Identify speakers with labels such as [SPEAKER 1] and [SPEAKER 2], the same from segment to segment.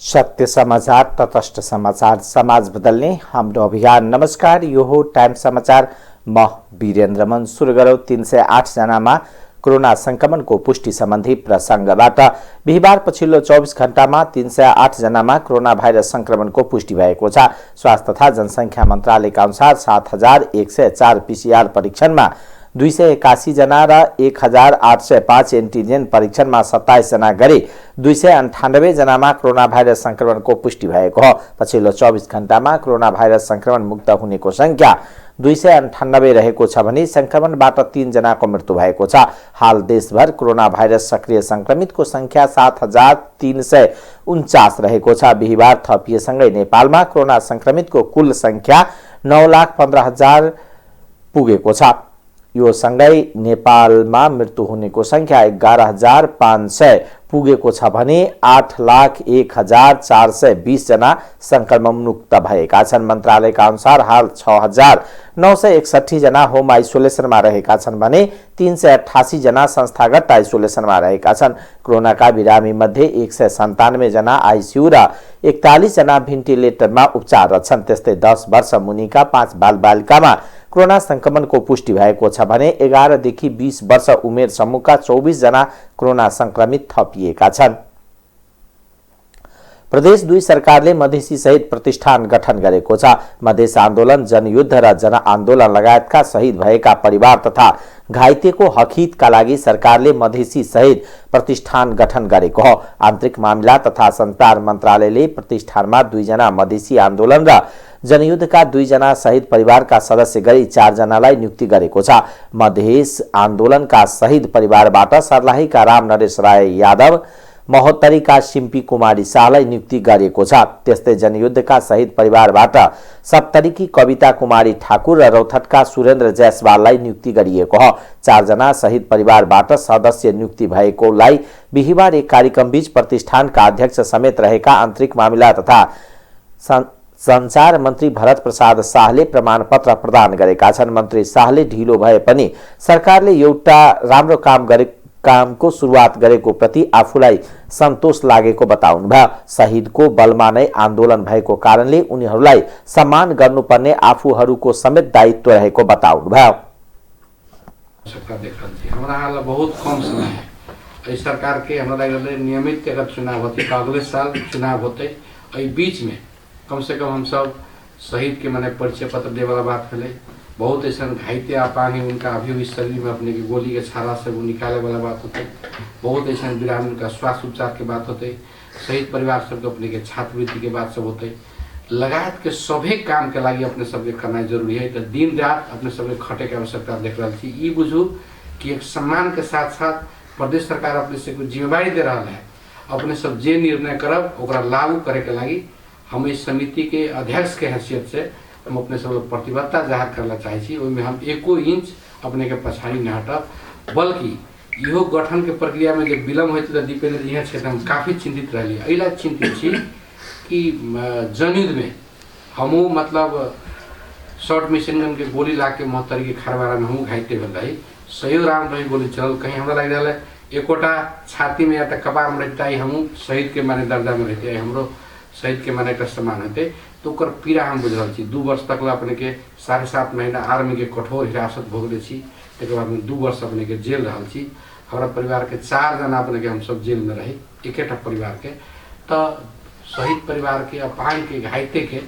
[SPEAKER 1] सत्य समाचार, तटस्थ समाचार, समाज बदल्ने हाम्रो अभियान। नमस्कार, यो हो टाइम समाचार। म वीरेन्द्र मन। सुरु गरौँ 308 जनामा कोरोना संक्रमणको पुष्टि सम्बन्धी प्रसंगबाट। बिहिबार पछिल्लो 24 घण्टामा 308 जनामा कोरोना भाइरस संक्रमणको पुष्टि भएको छ। स्वास्थ्य तथा जनसंख्या मन्त्रालयका अनुसार 7104 पीसीआर परीक्षणमा 281 जना र 1805 एन्टिजेन परीक्षणमा 27 जना गरी 298 जनामा कोरोना भाइरस संक्रमणको पुष्टि भएको हो। पछिल्लो 24 घण्टामा कोरोना भाइरस संक्रमण मुक्त हुनेको संख्या 298 रहेको छ भने संक्रमणबाट 3 जनाको मृत्यु भएको छ। हाल देशभर कोरोना भाइरस सक्रिय संक्रमितको संख्या 7349 रहेको छ। बिहिबार थपिएसँगै नेपालमा कोरोना संक्रमितको कुल संख्या 9,15,000 पुगेको छ। यो सँगै नेपालमा मृत्यु हुनेको संख्या 11,500 पुगेको छ भने 8,01,420 जना संक्रमण मुक्त भएका छन्। मन्त्रालयका अनुसार हाल 6,961 जना होम आइसोलेसनमा रहेका छन् भने 388 जना संस्थागत आइसोलेसनमा रहेका छन्। कोरोनाका बिरामी मध्ये 197 जना आइसियु र 41 जना भेन्टिलेटरमा उपचाररत छन्। त्यस्तै 10 वर्ष मुनिका 5 बालबालिकामा कोरोना संक्रमणको पुष्टि भएको छ भने 11 देखि 20 वर्ष उमेर समूहका 24 जना कोरोना संक्रमित थपिएका छन्। प्रदेश 2 सरकारले मधेसी सहित प्रतिष्ठान गठन गरेको छ। मधेस आन्दोलन, जनयुद्ध र जनआन्दोलन लगायतका शहीद भएका परिवार तथा घाइतेको हकहितका लागि सरकारले मधेसी सहित प्रतिष्ठान गठन गरेको हो। आन्तरिक मामिला तथा सञ्चार मन्त्रालयले प्रतिष्ठानमा 2 जना मधेसी आन्दोलन र जनयुद्धका 2 जना शहीद परिवारका सदस्य गरी 4 जनालाई नियुक्ति गरेको छ। मधेस आन्दोलनका शहीद परिवारबाट सर्लाहीका राम नरेश राय यादव, महोत्तरीका सिम्पी कुमारी शाहलाई नियुक्ति गरिएको छ। त्यस्तै जनयुद्धका शहीद परिवारबाट सप्तरीकी कविता कुमारी ठाकुर र रौथटका सुरेन्द्र जायसवाललाई नियुक्ति गरिएको हो। 4 जना शहीद परिवारबाट सदस्य नियुक्ति भएकोलाई बिहिबार एक कार्यक्रमबीच प्रतिष्ठानका अध्यक्ष समेत रहेका आन्तरिक मामिला तथा संचार मन्त्री भरत प्रसाद शाहले प्रमाणपत्र प्रदान गरेका छन्। मन्त्री शाहले ढिलो भए पनि सरकारले एउटा राम्रो कामको सुरुवात गरेको प्रति आफूलाई सन्तोष लागेको बताउनुभयो। शहीदको बलमा नै आन्दोलन भएको कारणले उनीहरूलाई सम्मान गर्नुपर्ने आफूहरूको समेत दायित्व रहेको बताउनुभयो।
[SPEAKER 2] हमरा बहुत कम समय है सरकार के हमरा नियमित अगर चुनाव होते अगले साल चुनाव होते बीच में कम से कम हम सब शहीद के मैंने परिचय पत्र दे वाला बात फैले। बहुत ऐसा घाइते आपानी उनका अभी भी शरीर में अपने की गोली के छाला से वो निकाले वाला बात होते। बहुत ऐसा बिरामी उनका स्वास्थ्य उपचार के बात होते। शहीद परिवार सब अपने के छात्रवृत्ति के बात सब होते। लगात के सभी काम के लगी अपने सबके करना जरूरी है। तो दिन रात अपने सबके खटे के आवश्यकता देख रहा थी। ये बुझू कि एक सम्मान के साथ साथ प्रदेश सरकार अपने से कुछ जिम्मेवारी दे रहा है। अपने सब जे निर्णय करब ओकरा लागू करे के लगी हम इस समिति के अध्यक्ष के हैसियत से हम अपने सब प्रतिबद्धता जाहिर करना चाहिए। में हम 1 इंच अपने के पछाड़ी न हटब, बल्कि इहो गठन के प्रक्रिया में जब विलम्ब होते तो दीपेंद्र जी क्षेत्र हम काफ़ी चिंतित रही। अला चिंतित छी कि जनयुद्ध में हमू मतलब शॉर्ट मिशन गन के गोली ला के मोहतरी के खरबारा में हम घाइते भेल रही। सही राम रही गोली चल कहीं हमरा लग रहा है एकोटा छाती में या तो कपार में रहता है। हम शहीद के माने दर्जा में रहते हैं, हमरो शहीद के माने समान होते तो ओकर पीड़ा हम बुझ रही। 2 वर्ष तक अपने के 7.5 महीना आर्मी के कठोर हिरासत भोगले छी। एक बाद में 2 वर्ष अपने के जेल रहा छी। हमारा परिवार के 4 जना अपने के हम सब जेल में रही एक परिवार के। तो शहीद परिवार के अपांग के घाइते के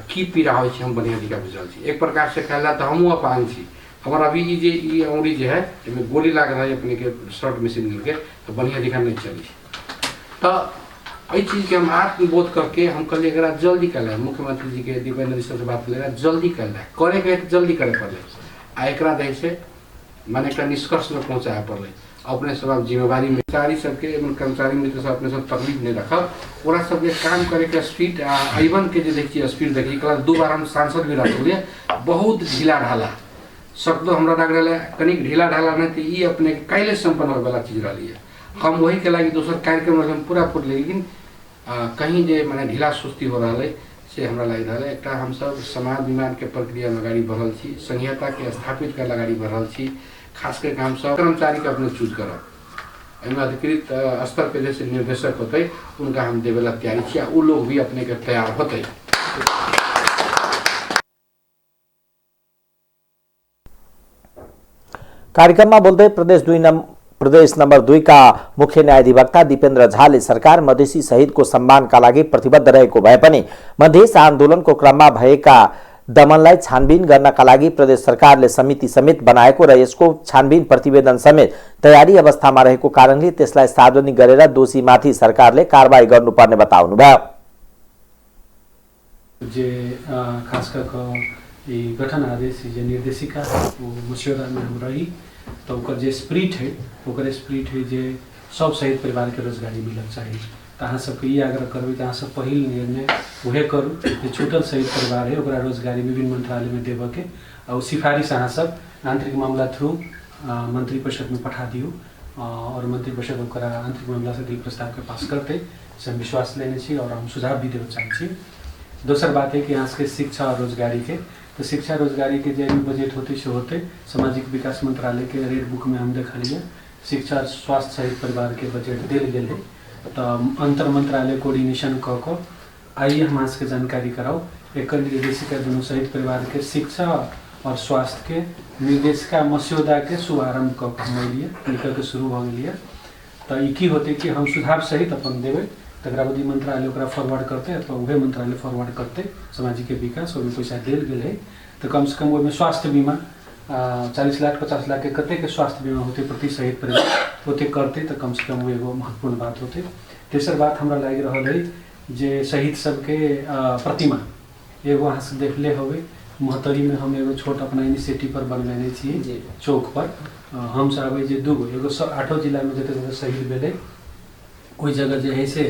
[SPEAKER 2] की पीड़ा हो हम बढ़िया दिखा बुझल छी। एक प्रकार से कहला तो हमू अपांग छी। हमारा अभी ये औड़ी जो है इसमें गोली लाग रहा है अपने के शॉर्ट मशीन के तो बढ़िया दिखा नहीं चली। तो ये चीज़ के हम आत्मबोध करके हम कल एक जल्दी कर ले। मुख्यमंत्री जी के दीपेंद्र जी से बात ले जल्दी कर ले करे के जल्दी करे पड़े आ एक दे से माने एक निष्कर्ष में पहुँचाए पड़े। अपने सब जिम्मेवारी में कर्मचारी सबके कर्मचारी मित्र सब अपने सब तकलीफ नहीं रखब ओरा सबके काम करे के स्पीड आईवन के जो देखिए स्पीड देखिए 2 बार हम सांसद भी रखलिए बहुत ढीला ढाला शब्दों हमरा लग रहा है कनिक ढीला ढाला नहीं तो ये अपने कैले संपन्न हो वाला चीज रही है। हम वही के लगी दोसर कार्यक्रम हम पूरा पूरी लेकिन कहीं जे मैंने ढीला सुस्ती हो रहा है से हमरा लग रहा है। एक हम सब समाज निर्माण के प्रक्रिया में अगाड़ी बढ़ल छी, संहिता के स्थापित कर अगाड़ी बढ़ल छी। खास करके हम सब कर्मचारी के अपने चूज करब एमे अधिकृत स्तर के जैसे निर्देशक होते उनका हम देवेला तैयारी छिया, वो लोग भी अपने के तैयार होते।
[SPEAKER 1] कार्यक्रम में बोलते प्रदेश नंबर 2 का मुख्य न्यायाधिवक्ता दीपेन्द्र झाले सरकार मधेसी शहीद को सम्मान का लागि प्रतिबद्ध रहेको भए पनि मधेस आन्दोलनको क्रममा भएका दमनलाई छानबिन गर्नका लागि प्रदेश सरकारले समिति समेत बनाएको र यसको छानबिन प्रतिवेदन समेत तयारी अवस्थामा रहेको कारणले त्यसलाई सार्वजनिक गरेर दोषीमाथि सरकारले कारबाही गर्नुपर्ने बताउनुभयो।
[SPEAKER 3] जे खास करके गठन आदेश जे निर्देशिका मस्यौदा में हम रही तो ओकर जे स्प्रिट है ओकर स्प्रिट है जे सब शहीद परिवार के रोजगारी मिलक चाहिए। तो अहाँ सबके ये आग्रह करबे कि अहाँ सब पहिल निर्णय उहे करू जे छूटल शहीद परिवार है ओकरा रोजगारी विभिन्न मंत्रालय में देव के और सिफारिश अहाँ सब आंतरिक मामला थ्रू मंत्री परिषद में पठा दियो और मंत्री परिषद ओकरा आंतरिक मामला से दिल प्रस्ताव के पास करते से हम विश्वास लेने छी और हम सुझाव भी देव चाहे। दोसर बात है कि यहाँ के शिक्षा और रोजगारी के तो शिक्षा रोजगारी के जो बजट होते से होते सामाजिक विकास मंत्रालय के रेड बुक में हम देखा लिए शिक्षा स्वास्थ्य शहीद परिवार के बजट दिल गए है। तो अंतर मंत्रालय कोऑर्डिनेशन क आइए हम के जानकारी कराओ एक निर्देशिका दोनों शहीद परिवार के शिक्षा और स्वास्थ्य के निर्देशिका मस्यौदा के शुभारंभ कलिए निकल के शुरू हो गई। तो एक ही होते कि हम सुझाव सहित अपन देवे तकरावधी मंत्रालय फॉरवर्ड करते अथवा वह मंत्रालय फॉरवर्ड करते सामाजिक विकास और पैसा दिल गए है। तो कम से कम वो स्वास्थ्य बीमा 40 लाख 50 लाख के कते के स्वास्थ्य बीमा होते प्रति शहीद परिवार होते करते तो कम से कम वो एगो महत्वपूर्ण बात होते। तेसर बात हमरा लग रहा है जे शहीद सबके प्रतिमा एगो अहाँ से देखले होवे महतरी में हम एगो छोट अपना इनिशिएटिव पर बनवेने छी चौक पर हम चाहबे जे दूगो एगो 8 जिला में जते शहीद भेले कोई जगह जे है से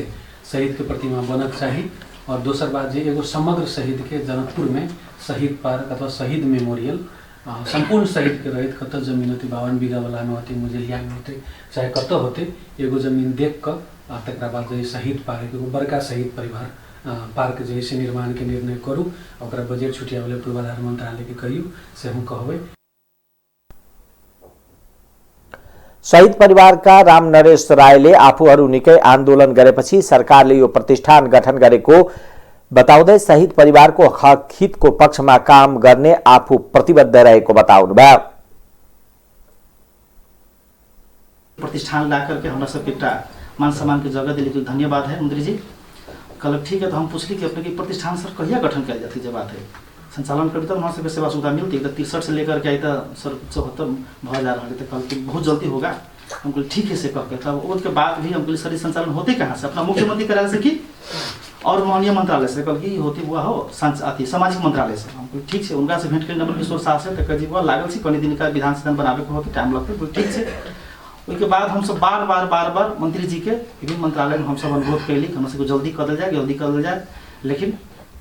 [SPEAKER 3] शहीद के प्रतिमा बनक चाहिए। और दोसर बात जे एगो समग्र शहीद के जनकपुर में शहीद पार्क अथवा शहीद मेमोरियल संपूर्ण शहीद के रहित कत जमीन होते 52 बीघा वाला में होते मुजलिया में होते चाहे कत होते एगो जमीन देख कर तक बाद जो शहीद पार्क एगो बड़का शहीद परिवार पार्क जो है निर्माण के निर्णय करूँ और बजेट छुटिया वाले पूर्वाधार मंत्रालय के करियो से हम कहबे।
[SPEAKER 1] शहीद परिवारका राम नरेश रायले आफूहरू निकै आन्दोलन गरेपछि सरकारले यो प्रतिष्ठान गठन गरेको बताउँदै शहीद परिवारको हक हितको पक्षमा काम गर्ने आफू प्रतिबद्ध रहेको बताउनुभयो।
[SPEAKER 4] प्रतिष्ठान ला करके हमरा सबके मान सम्मान के जगह दिली तो धन्यवाद है मंत्री जी। कल ठीक है तो हम पूछली कि अपने की प्रतिष्ठान सर कहिया गठन किया जाती जब बात है संचालन करी तब हमारे सबके सेवा सुविधा मिलती है। 63 से लेकर के आई तो सर 74 भा जा रहा है तो कल की बहुत जल्दी होगा। हम बोले ठीक है से कह के तब उसके बाद भी हम बोले सर संचालन होते कहाँ से अपना मुख्यमंत्री कार्यालय से की और माननीय मंत्रालय से कल की होती हुआ हो अति सामाजिक मंत्रालय से हम बोले ठीक से उनका से भेंट कर नंबर किशोर साह से तो जी हुआ लागल से कनी दिन का विधान सदन बनावे को होती टाइम लगते बोले ठीक से। उसके बाद हम सब बार बार मंत्री जी के विभिन्न मंत्रालय में हम सब अनुरोध कैली हम सबको जल्दी कर जाए लेकिन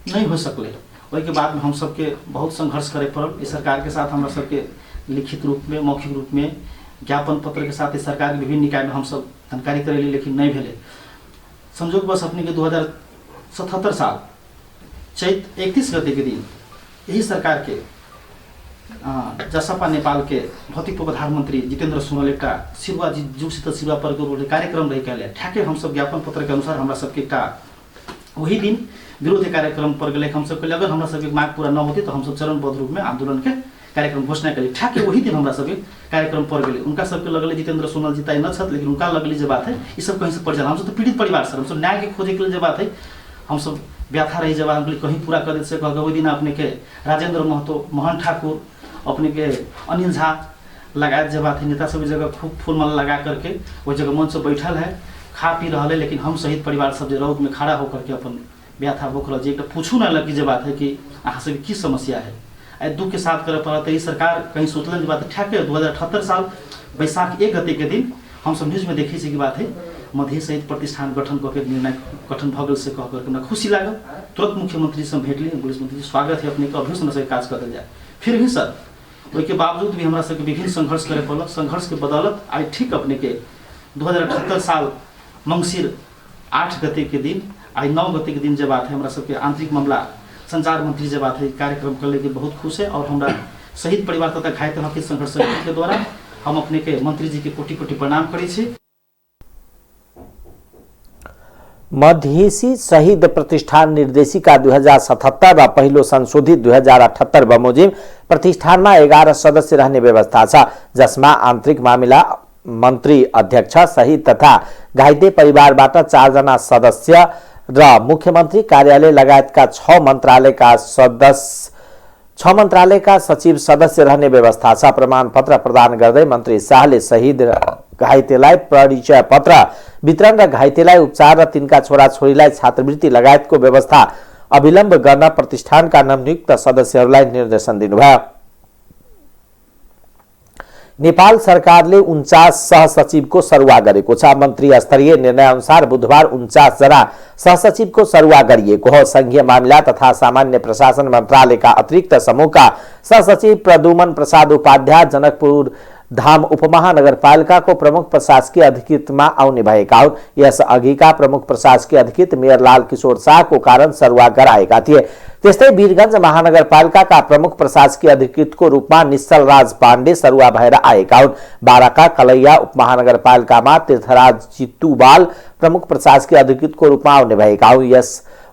[SPEAKER 4] नहीं हो सकले। उसके बाद में हम सबके बहुत संघर्ष करे पड़ल इस सरकार के साथ हमरा सबके लिखित रूप में मौखिक रूप में ज्ञापन पत्र के साथ सरकार के विभिन्न निकाय में हम सब जानकारी करेली लेकिन नहीं भेले। संजोग बस अपने के 2077 साल चैत 31 गते के दिन यही सरकार के जसपा नेपाल के भौतिक पूर्वाधार मंत्री जितेन्द्र सोनल एक सिरुवा जुगसित सिरुवा पर कार्यक्रम रही कहले ठ्याके हम सब ज्ञापन पत्र के अनुसार हमरा सबके वही दिन विरोधी कार्यक्रम पर गए हम सबके अगर हमरा सबके मांग पूरा न होती तो हम सब चरणबद्ध रूप में आंदोलन के कार्यक्रम घोषणा करी ठ्याके वही दिन हमरा सबके कार्यक्रम पर गए उनका सबके लगले जितेन्द्र सोनल जी तय न छत लेकिन उनका लगली जो बात है ये सब कहीं से पड़ जाला हम सब तो पीड़ित परिवार सर हम सब न्याय के खोजे के लिए जो बात है हम सब व्याथा रही जब कहीं पूरा कर से कह वही दिन अपने के राजेंद्र महतो मोहन ठाकुर अपने के अनिल झा लगायत जब बात है नेता सभी जगह खूब फूल माला लगा करके वो जगह मंच से बैठल है खा पी रहा है लेकिन हम शहीद परिवार सब जो रौद में खड़ा होकर के अपन व्याथा बोखल जी एक पूछू ना लगी जब बात है कि अहाँ सब की समस्या है आई दुख के साथ करे पड़ा तो सरकार कहीं सोचलन बात ठ्याके 2078 साल बैसाख 1 गते के दिन हम सब न्यूज में देखे की बात है मध्य शहीद प्रतिष्ठान गठन करके निर्णय गठन भगल से कह करके हमरा खुशी लागल। तुरंत मुख्यमंत्री से भेटली पुलिस मंत्री स्वागत है अपने के अभी से कार्य कर जाए फिर भी सर उसके बावजूद भी हमरा सबके विभिन्न संघर्ष करे पड़ल संघर्ष के बदौलत आई ठीक अपने के 2078 साल मंगसिर 8 गते के दिन आई 9 गते के दिन जब बात है हमरा सबके आंतरिक मामला संचार मंत्री जब बात है कार्यक्रम कर लेके बहुत खुश है और हमरा शहीद परिवार तथा घायल हक संघर्ष के द्वारा हम अपने के मंत्री जी के कोटि कोटि प्रणाम करी छी।
[SPEAKER 1] मधेसी शहीद प्रतिष्ठान निर्देशिका 2077 र पहिलो संशोधित 2078 बमोजिम प्रतिष्ठानमा 11 सदस्य रहने व्यवस्था छ, जसमा आन्तरिक मामिला मन्त्री अध्यक्ष सहित तथा घाइते परिवारबाट 4 जना सदस्य र मुख्यमन्त्री कार्यालय लगायतका 6 मन्त्रालयका सचिव सदस्य रहने व्यवस्था छ। प्रमाणपत्र प्रदान गर्दै मन्त्री शाहले शहीद घाइतेलाई परिचय पत्र वितरण र घाइतेलाई उपचार र तिनका छोराछोरीलाई छात्रवृत्ति लगायतको व्यवस्था अविलम्ब गर्न प्रतिष्ठानका नवनियुक्त सदस्यहरूलाई निर्देशन दिनुभयो। नेपाल सरकारले 49 सहसचिवको सरुवा गरेको छ। मन्त्री स्तरीय निर्णय अनुसार बुधबार 49 जना सहसचिवको सरुवा गरिएको हो। संघीय मामिला तथा सामान्य प्रशासन मन्त्रालयका अतिरिक्त समूहका सहसचिव प्रदुमन प्रसाद उपाध्याय जनकपुर धाम उपमहानगरपालिकाको प्रमुख प्रशासकीय अधिकृतमा आउने भएका हुन्। यस अघिका प्रमुख प्रशासकीय अधिकृत मेयर लाल किशोर शाहको कारण सरुवा गराएका थिए। त्यस्तै वीरगञ्ज महानगरपालिकाका प्रमुख प्रशासकीय अधिकृतको रूपमा निश्चल राज पाण्डे सरुवा भएर आएका हुन्। बाराका कलैया उपमहानगरपालिकामा तीर्थराज चित्तुवाल प्रमुख प्रशासकीय अधिकृतको रूपमा आउने भएका हुन्।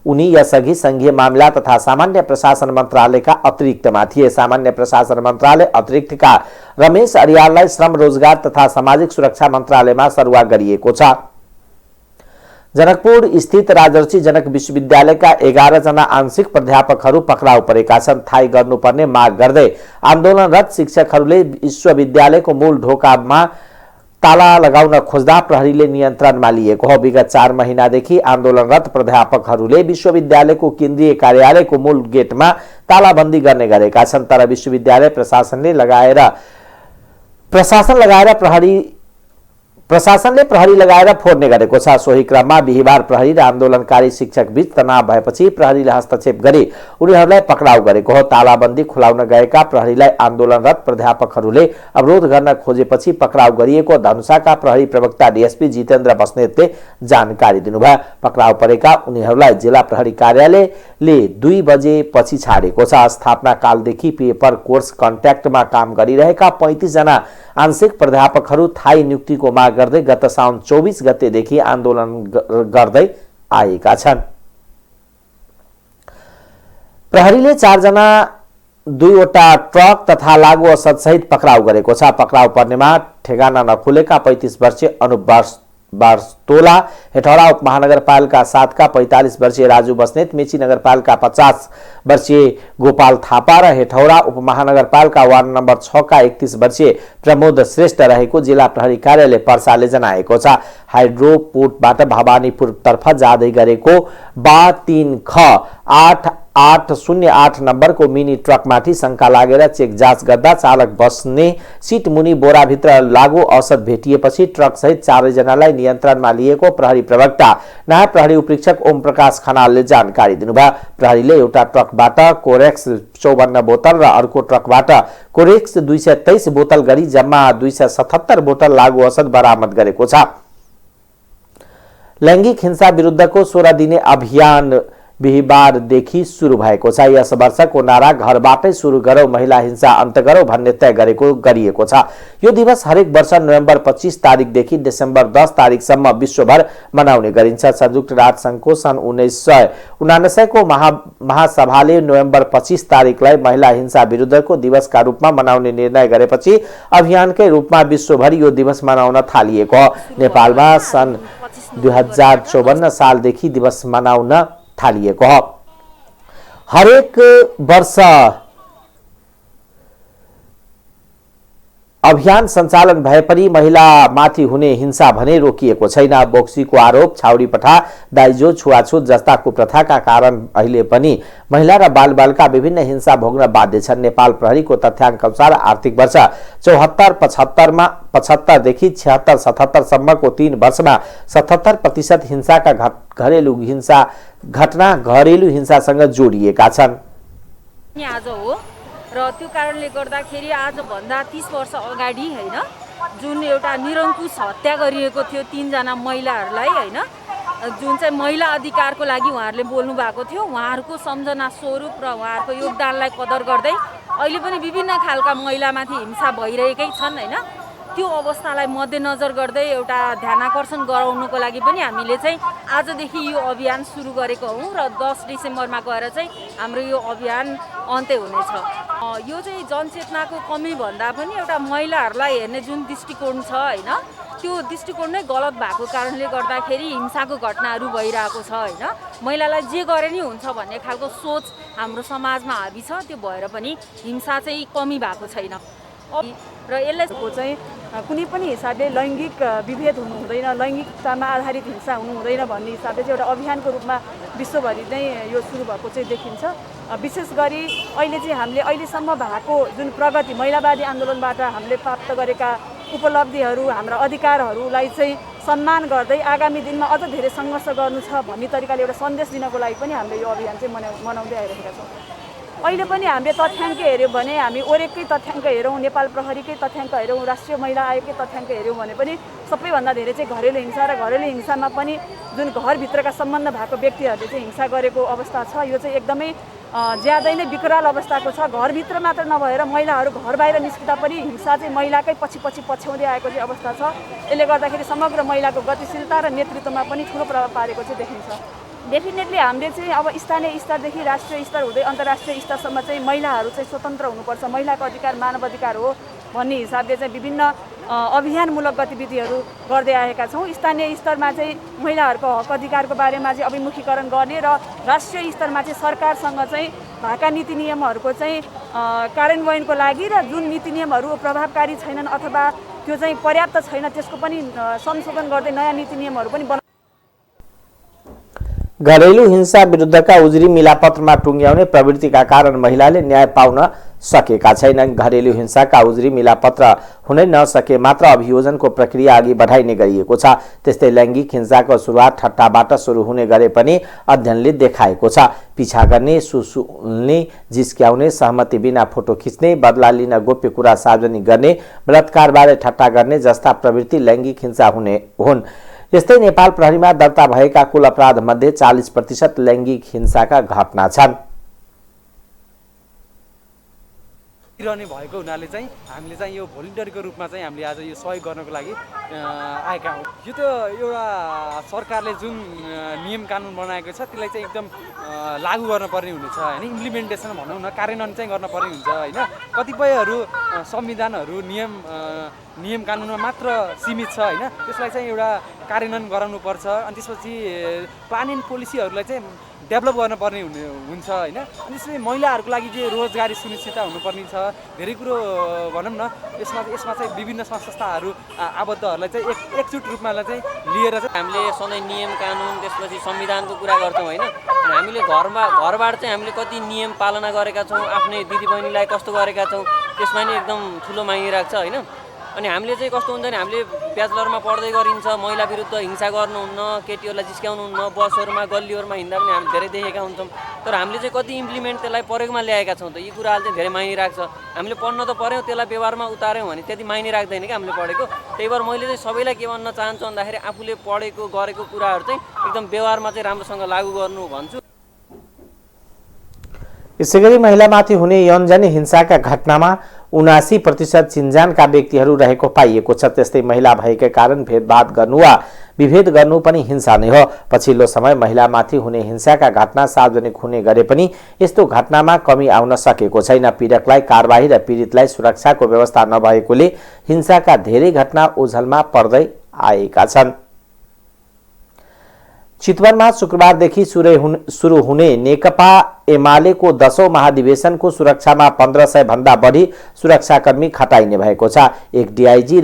[SPEAKER 1] उनी यसअघि संघीय मामिला तथा सामान्य प्रशासन मन्त्रालयका अतिरिक्तमा थिए। सामान्य प्रशासन मन्त्रालय अतिरिक्तका रमेश अरियाललाई श्रम रोजगार तथा सामाजिक सुरक्षा मन्त्रालयमा सरुवा गरिएको छ। जनकपुर स्थित राजर्षि जनक विश्वविद्यालयका 11 जना आंशिक प्राध्यापकहरू पक्राउ परेका छन्। थाहै गर्नुपर्ने माग गर्दै आन्दोलनरत शिक्षकहरूले विश्वविद्यालयको मूल ढोकामा ताला लगाउन खोज्दा प्रहरीले नियन्त्रणमा लिएको हो। विगत 4 महिनादेखि आन्दोलनरत प्राध्यापकहरूले विश्वविद्यालयको केन्द्रीय कार्यालयको मूल गेटमा तालाबन्दी गर्ने गरेका छन्, तर विश्वविद्यालय प्रशासनले प्रहरी लगाएर फोड्ने गरेको छ। सोही क्रममा बिहिबार प्रहरी र आन्दोलनकारी शिक्षक बीच तनाव भएपछि प्रहरीले हस्तक्षेप गरी उनीहरूलाई पक्राउ गरेको हो। तालाबन्दी खुलाउन गएका प्रहरीलाई आन्दोलनरत प्राध्यापकहरूले अवरोध गर्न खोजेपछि पक्राउ गरिएको धनुषाका प्रहरी प्रवक्ता डीएसपी जितेन्द्र बस्नेतले जानकारी दिनुभयो। पक्राउ परेका उनीहरूलाई जिल्ला प्रहरी कार्यालयले 2 बजेपछि छाडेको छ। स्थापना कालदेखि पेपर कोर्स कन्ट्याक्टमा काम गरिरहेका 35 जना आंशिक प्राध्यापकहरू थायी नियुक्तिको माग गर्दै गत साउन 24 गतेदेखि आन्दोलन गर्दै आएका छन्। प्रहरीले 4 जना 2वटा ट्रक तथा लागु औषध सहित पक्राउ गरेको छ। पक्राउ पर्नेमा ठेगाना नखुलेका 35 वर्षीय अनुप बारतोला, हेटौडा उपमहानगरपालिका 7 का 45 वर्षीय राजू बस्नेत, मेची नगरपालिका 50 वर्षीय गोपाल थापा र हेटौडा उपमहानगरपालिका वार्ड नम्बर 6 का 31 वर्षीय प्रमोद श्रेष्ठ रहेको जिल्ला प्रहरी कार्यालय पर्साले जनाएको छ। हाइड्रोपोर्टबाट भवानीपुरतर्फ जाँदै गरेको 3ख 8808 नम्बरको मिनी ट्रकमाथि शंका लागेर चेक जाँच गर्दा चालक बस्ने सिट मुनि बोराभित्र लागु औषध भेटिएपछि ट्रक सहित 4 जनालाई नियन्त्रणमा लिएको प्रहरी प्रवक्ता नायब प्रहरी उपरीक्षक ओम प्रकाश खनालले जानकारी दिनुभयो। प्रहरीले एउटा ट्रकबाट कोरेक्स 54 बोतल र अर्को ट्रकबाट कोरेक्स 223 बोतल गरी जम्मा 277 बोतल लागु औषध बरामद गरेको छ। लैंगिक हिंसा विरुद्धको 16 दिने अभियान बिहिबारदेखि सुरु भएको छ। यस वर्षको नारा घरबाटै सुरु गरौं, महिला हिंसा अन्त गरौं भन्ने तय गरिएको छ। यो दिवस हरेक वर्ष नोभेम्बर 25 तारिकदेखि डिसेम्बर 10 तारिकसम्म विश्वभर मनाउने गरिन्छ। संयुक्त राष्ट्र संघको सन् 1979 को महासभाले नोभेम्बर 25 तारिकलाई महिला हिंसा विरुद्धको दिवसका रूपमा मनाउने निर्णय गरेपछि अभियानकै रूपमा विश्वभर यो दिवस मनाउन थालिएको हो। नेपालमा सन् 2054 सालदेखि दिवस मनाउन थालिएको हो। हरेक वर्ष अभियान सञ्चालन भए पनि महिलामाथि हुने हिंसा भने रोकिएको छैन। बोक्सीको आरोप, छाउरीपठा, दाइजो, छुवाछुत जस्ता कुप्रथाका कारण अहिले पनि महिला र बालबालिका विभिन्न हिंसा भोग्न बाध्य छन्। नेपाल प्रहरीको तथ्याङ्क अनुसार आर्थिक वर्ष 74-75 देखि 76-77 सम्मको 3 वर्षमा 77% हिंसाका घरेलु हिंसासँग जोडिएका छन्।
[SPEAKER 5] र त्यो कारणले गर्दाखेरि आजभन्दा 30 वर्ष अगाडि हैन जुन एउटा निरङ्कुश हत्या गरिएको थियो 3 जना महिलाहरूलाई हैन, जुन चाहिँ महिला अधिकारको लागि उहाँहरूले बोल्नु भएको थियो, उहाँहरूको सम्झना स्वरूप र उहाँहरूको योगदानलाई कदर गर्दै अहिले पनि विभिन्न खालका महिलामाथि हिंसा भइरहेकै छन् हैन। त्यो अवस्थालाई मध्यनजर गर्दै एउटा ध्यानाकर्षण गराउनको लागि पनि हामीले चाहिँ आजदेखि यो अभियान सुरु गरेको हौँ र 10 डिसेम्बरमा गएर चाहिँ हाम्रो यो अभियान अन्त्य हुनेछ। यो चाहिँ जनचेतनाको कमी भन्दा पनि एउटा महिलाहरूलाई हेर्ने जुन दृष्टिकोण छ होइन, त्यो दृष्टिकोण नै गलत भएको कारणले गर्दाखेरि हिंसाको घटनाहरू भइरहेको छ होइन। महिलालाई जे गरे नि हुन्छ भन्ने खालको सोच हाम्रो समाजमा हाबी छ, त्यो भएर पनि हिंसा चाहिँ कमी भएको छैन। र यसलाई
[SPEAKER 6] चाहिँ कुनै पनि हिसाबले लैङ्गिक विभेद हुनु हुँदैन, लैङ्गिकतामा आधारित हिंसा हुनु हुँदैन भन्ने हिसाबले चाहिँ एउटा अभियानको रूपमा विश्वभरि नै यो सुरु भएको चाहिँ देखिन्छ। विशेष गरी अहिले चाहिँ हामीले अहिलेसम्म भएको जुन प्रगति महिलावादी आन्दोलनबाट हामीले प्राप्त गरेका उपलब्धिहरू, हाम्रा अधिकारहरूलाई चाहिँ सम्मान गर्दै आगामी दिनमा अझ धेरै सङ्घर्ष गर्नु छ भन्ने तरिकाले एउटा सन्देश दिनको लागि पनि हामीले यो अभियान चाहिँ मनाउँदै आइरहेका छौँ। अहिले पनि हामीले तथ्याङ्क हेऱ्यौँ भने हामी ओरेकै तथ्याङ्क हेरौँ, नेपाल प्रहरीकै तथ्याङ्क हेरौँ, राष्ट्रिय महिला आयोगकै तथ्याङ्क हेऱ्यौँ भने पनि सबैभन्दा धेरै चाहिँ घरेलु हिंसा र घरेलु हिंसामा पनि जुन घरभित्रका सम्बन्ध भएको व्यक्तिहरूले चाहिँ हिंसा गरेको अवस्था छ, यो चाहिँ एकदमै ज्यादै नै विकराल अवस्थाको छ। घरभित्र मात्र नभएर महिलाहरू घर बाहिर निस्किँदा पनि हिंसा चाहिँ महिलाकै पछि पछ्याउँदै आएको चाहिँ अवस्था छ। यसले गर्दाखेरि समग्र महिलाको गतिशीलता र नेतृत्वमा पनि ठुलो प्रभाव पारेको चाहिँ देखिन्छ। डेफिनेटली हामीले चाहिँ अब स्थानीय स्तरदेखि राष्ट्रिय स्तर हुँदै अन्तर्राष्ट्रिय स्तरसम्म चाहिँ महिलाहरू चाहिँ स्वतन्त्र हुनुपर्छ, महिलाको अधिकार मानव अधिकार हो भन्ने हिसाबले चाहिँ विभिन्न अभियानमूलक गतिविधिहरू गर्दै आएका छौँ। स्थानीय स्तरमा चाहिँ महिलाहरूको हक अधिकारको बारेमा चाहिँ अभिमुखीकरण गर्ने र राष्ट्रिय स्तरमा चाहिँ सरकारसँग चाहिँ भएका नीति नियमहरूको चाहिँ कार्यान्वयनको लागि र जुन नीति नियमहरू प्रभावकारी छैनन् अथवा त्यो चाहिँ पर्याप्त छैन त्यसको पनि संशोधन गर्दै नयाँ नीति नियमहरू पनि
[SPEAKER 1] घरेलु हिंसा विरुद्धका उजुरी मिलापत्रमा टुङ्ग्याउने प्रवृत्तिका कारण महिलाले न्याय पाउन सकेका छैनन्। घरेलु हिंसाका उजुरी मिलापत्र हुनै नसके मात्र अभियोजनको प्रक्रिया अघि बढाइने गरिएको छ। त्यस्तै लैङ्गिक हिंसाको सुरुवात ठट्टाबाट सुरु हुने गरे पनि अध्ययनले देखाएको छ। पिछा गर्ने, सुसुल्ने, जिस्क्याउने, सहमति बिना फोटो खिच्ने, बदला लिन गोप्य कुरा सार्वजनिक गर्ने, बलात्कारबारे ठट्टा गर्ने जस्ता प्रवृत्ति लैङ्गिक हिंसा हुन्। यस्तै नेपाल प्रहरीमा दर्ता भएका कुल अपराध मध्ये 40% लैङ्गिक हिंसाका घटना छन्।
[SPEAKER 7] रहने भएको हुनाले चाहिँ हामीले चाहिँ यो भोलिन्टियरको रूपमा चाहिँ हामीले आज यो सहयोग गर्नको लागि आएका हौँ। यो त एउटा सरकारले जुन नियम कानुन बनाएको छ त्यसलाई चाहिँ एकदम लागू गर्नुपर्ने हुनेछ हैन, इम्प्लिमेन्टेसन भनौँ न, कार्यान्वयन चाहिँ गर्नुपर्ने हुन्छ हैन। कतिपयहरू संविधानहरू नियम कानुनमा मात्र सीमित छ हैन, त्यसलाई चाहिँ एउटा कार्यान्वयन गराउनुपर्छ। अनि त्यसपछि प्लान एन्ड पोलिसीहरूलाई चाहिँ डेभलप गर्नुपर्ने हुन्छ हैन। अनि त्यसपछि महिलाहरूको लागि चाहिँ रोजगारी सुनिश्चित हुनुपर्ने छ। धेरै कुरो भनौँ न, यसमा चाहिँ विभिन्न संस्थाहरू आबद्धहरूलाई चाहिँ एकजुट रूपमा चाहिँ लिएर चाहिँ
[SPEAKER 8] हामीले सधैँ नियम कानुन त्यसपछि संविधानको कुरा गर्छौँ हैन। हामीले घरबाट चाहिँ हामीले कति नियम पालना गरेका छौँ, आफ्नै दिदीबहिनीलाई कस्तो गरेका छौँ त्यसमा नि एकदम ठुलो माइने राख्छ हैन। अनि हामीले चाहिँ कस्तो हुन्छ भने हामीले ब्याचलरमा पढ्दै गरिन्छ, महिला विरुद्ध हिंसा गर्नुहुन्न, केटीहरूलाई जिस्क्याउनुहुन्न, बसहरूमा गल्लीहरूमा हिँड्दा पनि हामीले धेरै देखेका हुन्छौँ। तर हामीले चाहिँ कति इम्प्लिमेन्ट त्यसलाई प्रयोगमा ल्याएका छौँ त, यी कुराहरू चाहिँ धेरै माइने राख्छ। हामीले पढ्न त पऱ्यौँ, त्यसलाई व्यवहारमा उतार्यौँ भने त्यति माइने राख्दैन कि हामीले पढेको। त्यही भएर मैले चाहिँ सबैलाई के भन्न चाहन्छु भन्दाखेरि आफूले पढेको गरेको कुराहरू चाहिँ एकदम व्यवहारमा चाहिँ राम्रोसँग लागू गर्नु भन्छु।
[SPEAKER 1] यसैगरी महिलामाथि हुने यौनजन्य हिंसाका घटनामा 79% चिन्जानका व्यक्तिहरू रहेको पाइएको छ। त्यस्तै महिला भएकै कारण भेदभाद गर्नु वा विभेद गर्नु पनि हिंसा नै हो। पछिल्लो समय महिलामाथि हुने हिंसाका घटना सार्वजनिक हुने गरे पनि यस्तो घटनामा कमी आउन सकेको छैन। पीडकलाई कारबाही र पीडितलाई सुरक्षाको व्यवस्था नभएकोले हिंसाका धेरै घटना ओझलमा पर्दै आएका छन्। चितवनमा शुक्रबारदेखि सुरु हुने नेकपा एमालेको 10औं महाधिवेशनको सुरक्षामा 1500 भन्दा बढी सुरक्षाकर्मी खटाइने भएको छ। एक एआइजी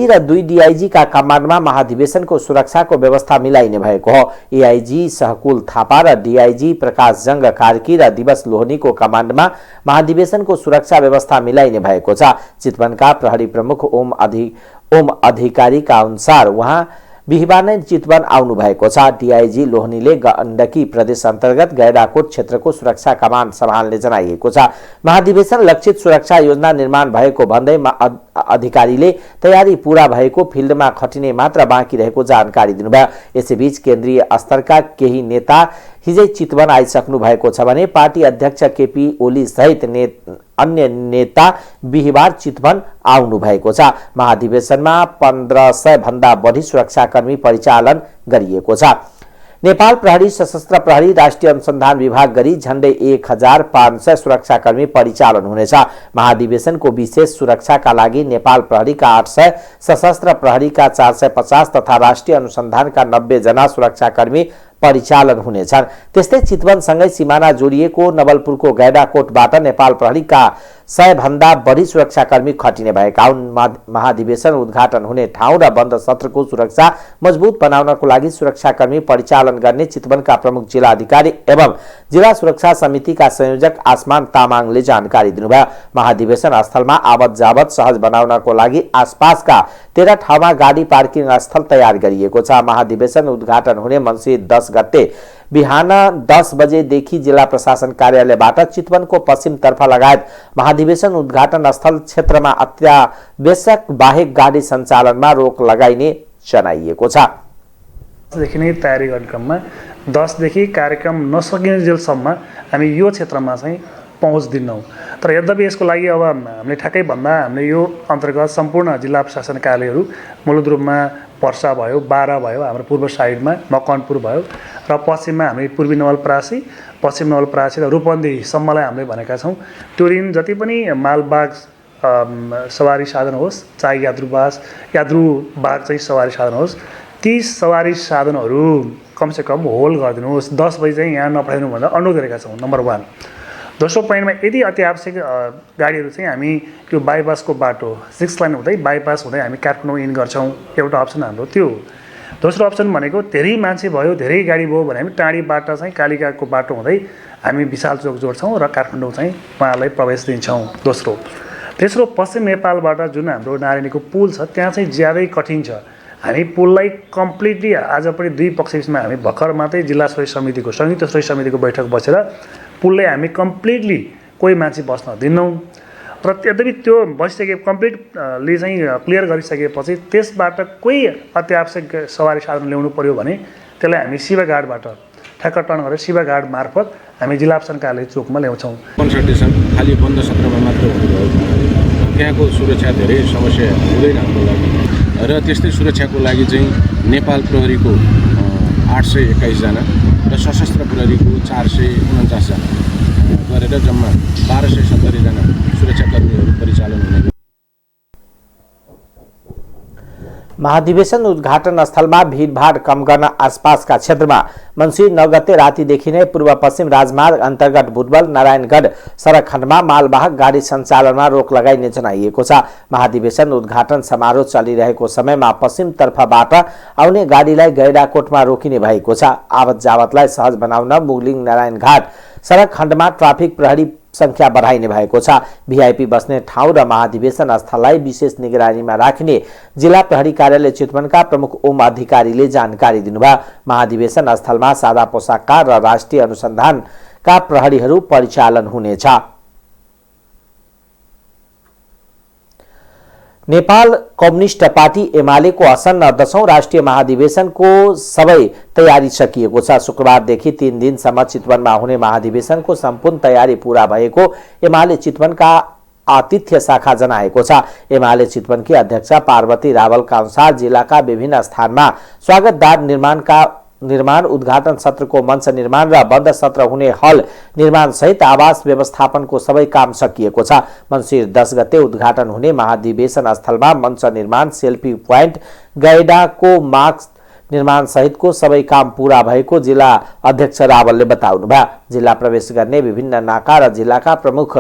[SPEAKER 1] र 2 डीआइजी का कमान्डमा महाधिवेशनको सुरक्षाको व्यवस्था मिलाइने भएको हो। एआइजी सहकुल थापा र डीआइजी प्रकाश जंग कार्की र दिवस लोहनीको कमान्डमा महाधिवेशनको सुरक्षा व्यवस्था मिलाइने भएको छ। चितवनका प्रहरी प्रमुख ओम अधिकारीका अनुसार उहाँ बिहिबार नै चितवन आउनु भएको छ। डीआइजी लोहनीले गण्डकी प्रदेश अन्तर्गत गैडाकोट क्षेत्रको सुरक्षा कमान्ड सम्हाल्ने जनाइएको छ। महाधिवेशन लक्षित सुरक्षा योजना निर्माण भएको भन्दै अधिकारीले तयारी पूरा भएको, फिल्डमा खटिने मात्र बाँकी रहेको जानकारी दिनुभयो। यसैबीच केन्द्रीय स्तरका केही नेता हिजै चितवन आइसक्नु भएको छ भने पार्टी अध्यक्ष केपी ओली सहित अन्य नेता बिहिबार चितवन आउनु भएको छ। महाधिवेशनमा 1500 भन्दा बढी सुरक्षाकर्मी परिचालन गरिएको छ। नेपाल प्रहरी, सशस्त्र प्रहरी, राष्ट्रिय अनुसन्धान विभाग गरी झण्डै 1500 सुरक्षाकर्मी परिचालन हुनेछ। महाधिवेशनको विशेष सुरक्षाका लागि नेपाल प्रहरीका 800, सशस्त्र प्रहरीका 450 तथा राष्ट्रिय अनुसन्धानका 90 जना सुरक्षाकर्मी परिचालन हुनेछन्। त्यस्तै चितवनसँगै सिमाना जोडिएको नवलपुरको गैडाकोटबाट नेपाल प्रहरीका 100 भन्दा बढी सुरक्षाकर्मी खटिने भएका हुन्। महाधिवेशन उद्घाटन हुने ठाउँ र बन्द सत्रको सुरक्षा मजबुत बनाउनको लागि सुरक्षाकर्मी परिचालन गर्ने चितवनका प्रमुख जिल्ला अधिकारी एवं जिल्ला सुरक्षा समितिका संयोजक आसमान तामाङले जानकारी दिनुभयो। महाधिवेशन स्थलमा आवत जावत सहज बनाउनको लागि आसपासका 13 ठाउँमा गाडी पार्किङ स्थल तयार गरिएको छ। महाधिवेशन उद्घाटन हुने मङ्सिर 10 गते बिहान 10 बजेदेखि जिल्ला प्रशासन कार्यालयबाट चितवनको पश्चिमतर्फ लगायत महाधिवेशन उद्घाटन स्थल क्षेत्रमा अत्यावश्यक बाहेक गाडी सञ्चालनमा रोक लगाइने जनाइएको छ।
[SPEAKER 9] देखि नै तयारी गर्ने क्रममा 10 देखि कार्यक्रम नसकिन्जेलसम्म हामी यो क्षेत्रमा चाहिँ पहुँच दिन्नौँ। तर यद्यपि यसको लागि अब हामीले ठ्याक्कै भन्दा हामीले यो अन्तर्गत सम्पूर्ण जिल्ला प्रशासन कार्यालयहरू मूलत रूपमा पर्सा भयो, बारा भयो, हाम्रो पूर्व साइडमा मकवानपुर भयो र पश्चिममा हामी पूर्वी नवलपरासी, पश्चिम नवलपरासी र रूपन्देहीसम्मलाई हामीले भनेका छौँ। त्यो दिन जति पनि मालबाग सवारी साधन होस्, चाहे यात्रुबाग चाहिँ सवारी साधन होस्, ती सवारी साधनहरू कमसेकम होल्ड गरिदिनुहोस्। 10 बजी चाहिँ यहाँ नपठाइदिनु भनेर अनुरोध गरेका छौँ, नम्बर 1। दोस्रो पोइन्टमा यदि अत्यावश्यक गाडीहरू चाहिँ हामी यो बाइपासको बाटो 6 लाइन हुँदै बाइपास हुँदै हामी काठमाडौँ इन गर्छौँ, एउटा अप्सन हाम्रो त्यो। दोस्रो अप्सन भनेको धेरै मान्छे भयो, धेरै गाडी भयो भने हामी टाढीबाट चाहिँ कालिकाको बाटो हुँदै हामी विशाल चोक जोड्छौँ र काठमाडौँ चाहिँ उहाँहरूलाई प्रवेश दिन्छौँ। दोस्रो। तेस्रो, पश्चिम नेपालबाट जुन हाम्रो नारायणीको पुल छ त्यहाँ चाहिँ ज्यादै कठिन छ। हामी पुललाई कम्प्लिटली आज पनि दुई पक्षबिचमा हामी भर्खर मात्रै जिल्ला स्तरीय समितिको संयुक्त स्तरीय समितिको बैठक बसेर पुललाई हामी कम्प्लिटली कोही मान्छे बस्न दिन्नौँ र यद्यपि त्यो बसिसके कम्प्लिटली चाहिँ क्लियर गरिसकेपछि त्यसबाट कोही अत्यावश्यक सवारी साधन ल्याउनु पर्यो भने त्यसलाई हामी शिवघाटबाट ठ्याक्क टर्न गरेर शिवघाट मार्फत हामी जिल्ला प्रशासन कार्यालय चोकमा ल्याउँछौँ।
[SPEAKER 10] कन्सल्टेसन खालि बन्द सत्रमा मात्र हुनुभयो, त्यहाँको सुरक्षा धेरै समस्या हुँदैन हाम्रो लागि र त्यस्तै सुरक्षाको लागि चाहिँ नेपाल प्रहरीको 821 जना र सशस्त्र प्रहरीको 449 जना गरेर जम्मा 1270 जना सुरक्षाकर्मीहरू परिचालन हुने।
[SPEAKER 1] महाधिवेशन उद्घाटन स्थलमा भीडभाड कम गर्न आसपासका क्षेत्रमा मङ्सिर 9 गते रातिदेखि नै पूर्व पश्चिम राजमार्ग अन्तर्गत बुटवल नारायणगढ सडक खण्डमा मालवाहक गाडी सञ्चालनमा रोक लगाइने जनाइएको छ। महाधिवेशन उद्घाटन समारोह चलिरहेको समयमा पश्चिमतर्फबाट आउने गाडीलाई गैडाकोटमा रोकिने भएको छ। आवत जावतलाई सहज बनाउन मुगलिङ नारायणघाट सडक खण्डमा ट्राफिक प्रहरी संख्या बढाइने भएको छ। भिआइपी बस्ने ठाउँ र महाधिवेशन स्थललाई विशेष निगरानीमा राख्ने जिल्ला प्रहरी कार्यालय चितवनका प्रमुख ओम अधिकारीले जानकारी दिनुभयो। महाधिवेशन स्थलमा सादा पोसाकका र राष्ट्रिय अनुसन्धानका प्रहरीहरू परिचालन हुनेछ। नेपाल कम्युनिस्ट पार्टी एमालेको आसन्न 10औं राष्ट्रिय महाधिवेशनको सबै तयारी सकिएको छ। शुक्रबारदेखि 3 दिनसम्म चितवनमा हुने महाधिवेशनको सम्पूर्ण तयारी पूरा भएको एमाले चितवनका आतिथ्य शाखा जनाएको छ। एमाले चितवनकी अध्यक्ष पार्वती रावलका अनुसार जिल्लाका विभिन्न स्थानमा स्वागतद्वार निर्माण, उद्घाटन सत्रको मञ्च निर्माण र बन्द सत्र हुने हल निर्माण सहित आवास व्यवस्थापनको सबै काम सकिएको छ। मङ्सिर 10 गते उद्घाटन हुने महाधिवेशन स्थलमा मञ्च निर्माण, सेल्फी पोइन्ट, गैडाको मास्क निर्माण सहितको सबै काम पूरा भएको जिल्ला अध्यक्ष रावलले बताउनुभयो। जिल्ला प्रवेश गर्ने विभिन्न नाका र जिल्लाका प्रमुख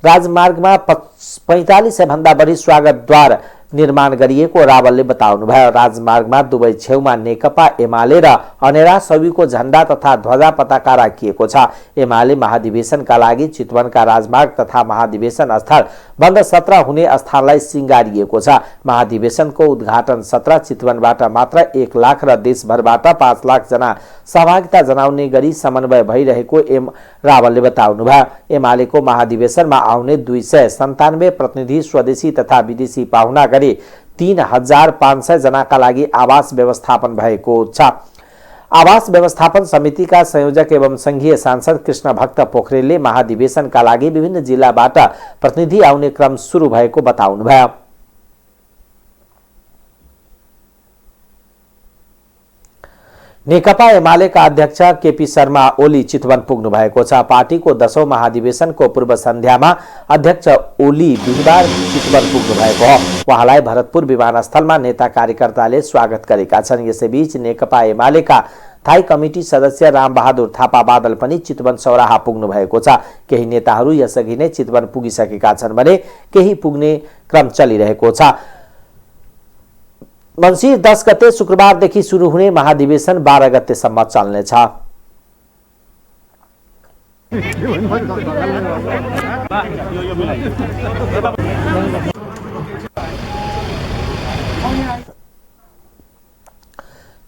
[SPEAKER 1] राजमार्गमा 45 भन्दा बढी स्वागतद्वार निर्माण गरिएको रावलले बताउनुभयो। राजमार्गमा दुवै छेउमा नेकपा एमाले र अनेरा सविको झण्डा तथा ध्वजा पताका राखिएको छ। एमाले महाधिवेशनका लागि चितवनका राजमार्ग तथा महाधिवेशन स्थल बन्द सत्र हुने स्थानलाई सिंगारिएको छ। महाधिवेशनको उद्घाटन सत्र चितवनबाट मात्र 1 लाख र देशभरबाट 5 लाख जना सहभागिता जनाउने गरी समन्वय भइरहेको एम रावलले बताउनुभयो। एमालेको महाधिवेशनमा आउने 297 प्रतिनिधि स्वदेशी तथा विदेशी पाहुना गरी 3500 जनाका लागि आवास व्यवस्थापन भएको छ। आवास व्यवस्थापन समितिका संयोजक एवं संघीय सांसद कृष्ण भक्त पोखरेलले महाधिवेशनका लागि विभिन्न जिल्लाबाट प्रतिनिधि आउने क्रम सुरु भएको बताउनुभयो। नेकपा एमालेका अध्यक्ष केपी शर्मा ओली चितवन पुग्नु भएको छ। पार्टीको 10औं महाधिवेशनको पूर्व सन्ध्यामा अध्यक्ष ओली बिहिबार चितवन पुग्नु भएको हो। उहाँलाई भरतपुर विमानस्थलमा नेता कार्यकर्ताले स्वागत गरेका छन्। यसैबीच नेकपा एमालेका थाई कमिटी सदस्य रामबहादुर थापा बादल पनि चितवन सौराहा पुग्नु भएको छ। केही नेताहरू यसअघि नै चितवन पुगिसकेका छन् भने केही पुग्ने क्रम चलिरहेको छ। मङ्सिर 10 गते शुक्रबारदेखि सुरु हुने महाधिवेशन 12 गतेसम्म चल्नेछ।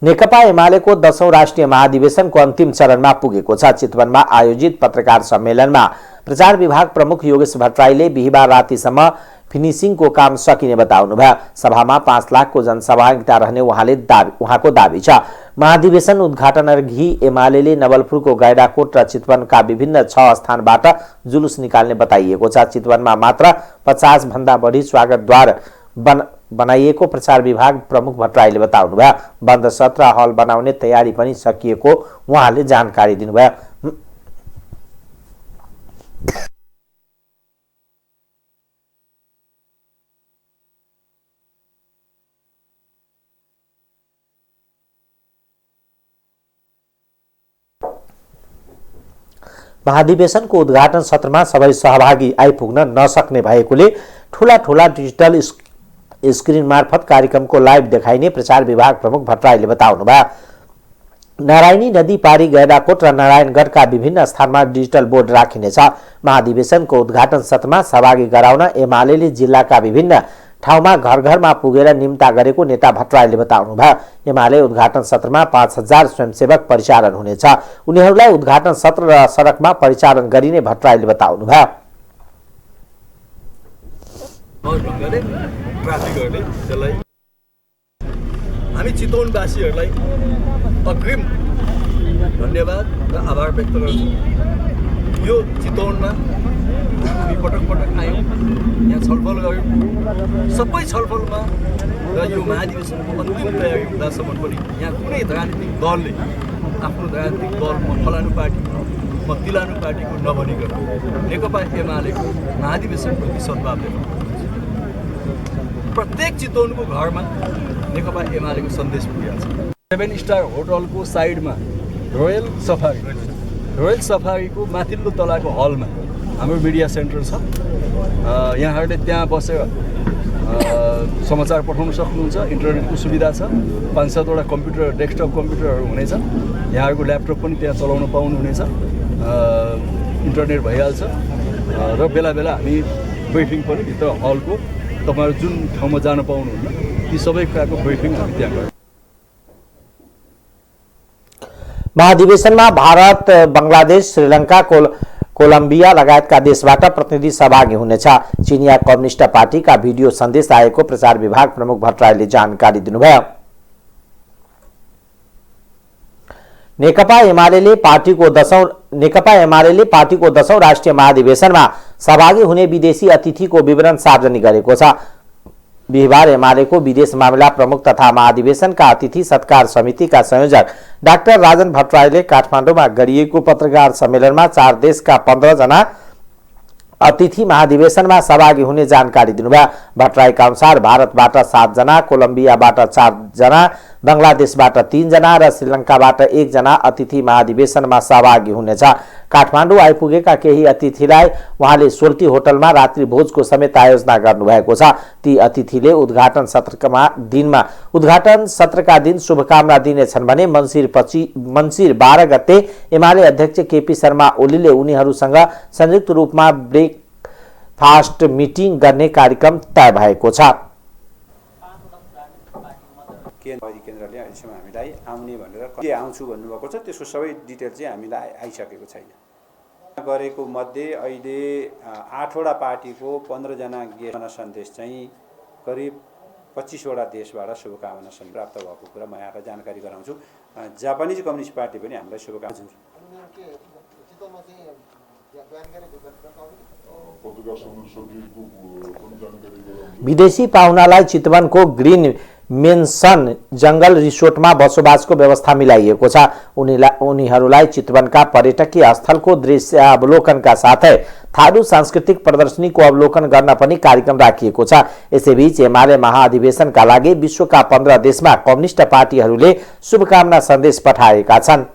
[SPEAKER 1] नेकपा एमालेको 10औं राष्ट्रिय महाधिवेशनको अन्तिम चरणमा पुगेको छ। चितवनमा आयोजित पत्रकार सम्मेलनमा प्रचार विभाग प्रमुख योगेश भट्टराईले बिहिबार रातिसम्म फिनिसिङको काम सकिने बताउनुभयो। सभामा 5 लाखको जनसहभागिता रहने उहाँको दाबी छ। महाधिवेशन उद्घाटन अघि एमालेले नवलपुरको गैडाकोट र चितवनका विभिन्न 6 स्थानबाट जुलुस निकाल्ने बताइएको छ। चितवनमा मात्र 50 भन्दा बढी स्वागतद्वार बनाइएको प्रचार विभाग प्रमुख भट्टराईले बताउनुभयो। बन्द सत्र हल बनाउने तयारी पनि सकिएको उहाँले जानकारी दिनुभयो। महाधिवेशनको उद्घाटन सत्रमा सबै सहभागी आइपुग्न नसक्ने भएकोले ठूला डिजिटल स्क्रिन मार्फत कार्यक्रमको लाइभ देखाइने प्रचार विभाग प्रमुख भट्टराईले बताउनुभयो। नारायणी नदी पारी गैडाकोट र नारायणगढका विभिन्न स्थानमा डिजिटल बोर्ड राखिनेछ। महाधिवेशनको उद्घाटन सत्रमा सहभागी गराउन एमालेले जिल्लाका विभिन्न ठाउँमा घर घरमा पुगेर निम्ता गरेको नेता भट्टराईले बताउनुभयो। एमाले उद्घाटन सत्रमा 5000 स्वयंसेवक परिचालन हुनेछ। उनीहरूलाई उद्घाटन सत्र र सडकमा परिचालन गरिने भट्टराईले बताउनुभयो।
[SPEAKER 11] हामी चितवनवासीहरूलाई अग्रिम धन्यवाद र आभार व्यक्त गर्छौँ। यो चितवनमा हामी पटक आयौँ, यहाँ छलफल गऱ्यौँ। सबै छलफलमा र यो महाधिवेशनको अन्तिम तयारी हुँदासम्म पनि यहाँ कुनै राजनीतिक दलले आफ्नो राजनीतिक दल म फलानु पार्टी म तिलानु पार्टीको नभनिकन नेकपा एमालेको महाधिवेशनप्रति सद्भाव देखाउनु। प्रत्येक चितवनको घरमा नेकपा एमालेको सन्देश पुगेको छ। 7 स्टार होटलको साइडमा रोयल सफारीको माथिल्लो तलाको हलमा हाम्रो मिडिया सेन्टर छ। यहाँहरूले त्यहाँ बसेर समाचार पठाउन सक्नुहुन्छ। इन्टरनेटको सुविधा छ। 5-7वटा कम्प्युटर डेस्कटप कम्प्युटरहरू हुनेछ। यहाँहरूको ल्यापटप पनि त्यहाँ चलाउन पाउनुहुनेछ। इन्टरनेट भइहाल्छ र बेला बेला हामी ब्रिफिङ पनि भित्र हलको तपाईहरु जुन ठाउँमा जान पाउनुहुन्न ती सबै कुराको ब्रिफिङ हामी त्यहाँ गर्छौँ।
[SPEAKER 1] महाधिवेशनमा भारत, बंगलादेश, श्रीलंका, कोलम्बिया लगायतका देशबाट प्रतिनिधि सहभागी हुनेछ। चिनिया कम्युनिस्ट पार्टीका भिडियो सन्देश आएको प्रचार विभाग प्रमुख भट्टराईले जानकारी दिनुभयो। नेकपा एमालेले पार्टीको 10औं राष्ट्रिय महाधिवेशनमा सहभागी हुने विदेशी अतिथिको विवरण सार्वजनिक गरेको छ। बिहिबार एमालेको विदेश मामिला प्रमुख तथा महाधिवेशनका अतिथि सत्कार समितिका संयोजक डाक्टर राजन भट्टराईले काठमाडौँमा गरिएको पत्रकार सम्मेलनमा 4 देशका 15 जना अतिथि महाधिवेशनमा सहभागी हुने जानकारी दिनुभयो। भट्टराईका अनुसार भारतबाट 7 जना, कोलम्बियाबाट 4 जना, बंगलादेशबाट 3 जना र श्रीलंकाबाट 1 जना अतिथि महाधिवेशनमा सहभागी हुनेछ। काठमाडौँ आइपुगेका केही अतिथिलाई उहाँले सोल्टी होटलमा रात्रि भोजको समेत आयोजना गर्नुभएको छ। ती अतिथिले उद्घाटन सत्रका दिन शुभकामना दिनेछन् भने मङ्सिर 12 गते एमाले अध्यक्ष केपी शर्मा ओलीले उनीहरूसँग संयुक्त रूपमा ब्रेकफास्ट मिटिङ गर्ने कार्यक्रम तय भएको छ।
[SPEAKER 12] केन्द्रले अहिलेसम्म हामीलाई आउने भनेर के आउँछु भन्नुभएको छ, त्यसको सबै डिटेल चाहिँ हामीलाई आइसकेको छैन। गरेको मध्ये अहिले 8वटा पार्टीको 15 जना गेस्ट सन्देश चाहिँ करिब 25वटा देशबाट शुभकामना प्राप्त भएको कुरा म यहाँलाई जानकारी गराउँछु। जापानिज कम्युनिस्ट पार्टी पनि हामीलाई शुभकामना।
[SPEAKER 1] विदेशी पाहुनालाई चितवनको ग्रीन मेन्सन जंगल रिसोर्टमा बसोबासको व्यवस्था मिलाइएको छ। उनीहरूलाई चितवनका पर्यटकीय स्थलको दृश्य अवलोकनका साथै थारू सांस्कृतिक प्रदर्शनीको अवलोकन गर्न पनि कार्यक्रम राखिएको छ। यसैबीच एमाले महाधिवेशनका लागि विश्वका 15 देशमा कम्युनिस्ट पार्टीहरूले शुभकामना सन्देश पठाएका छन्।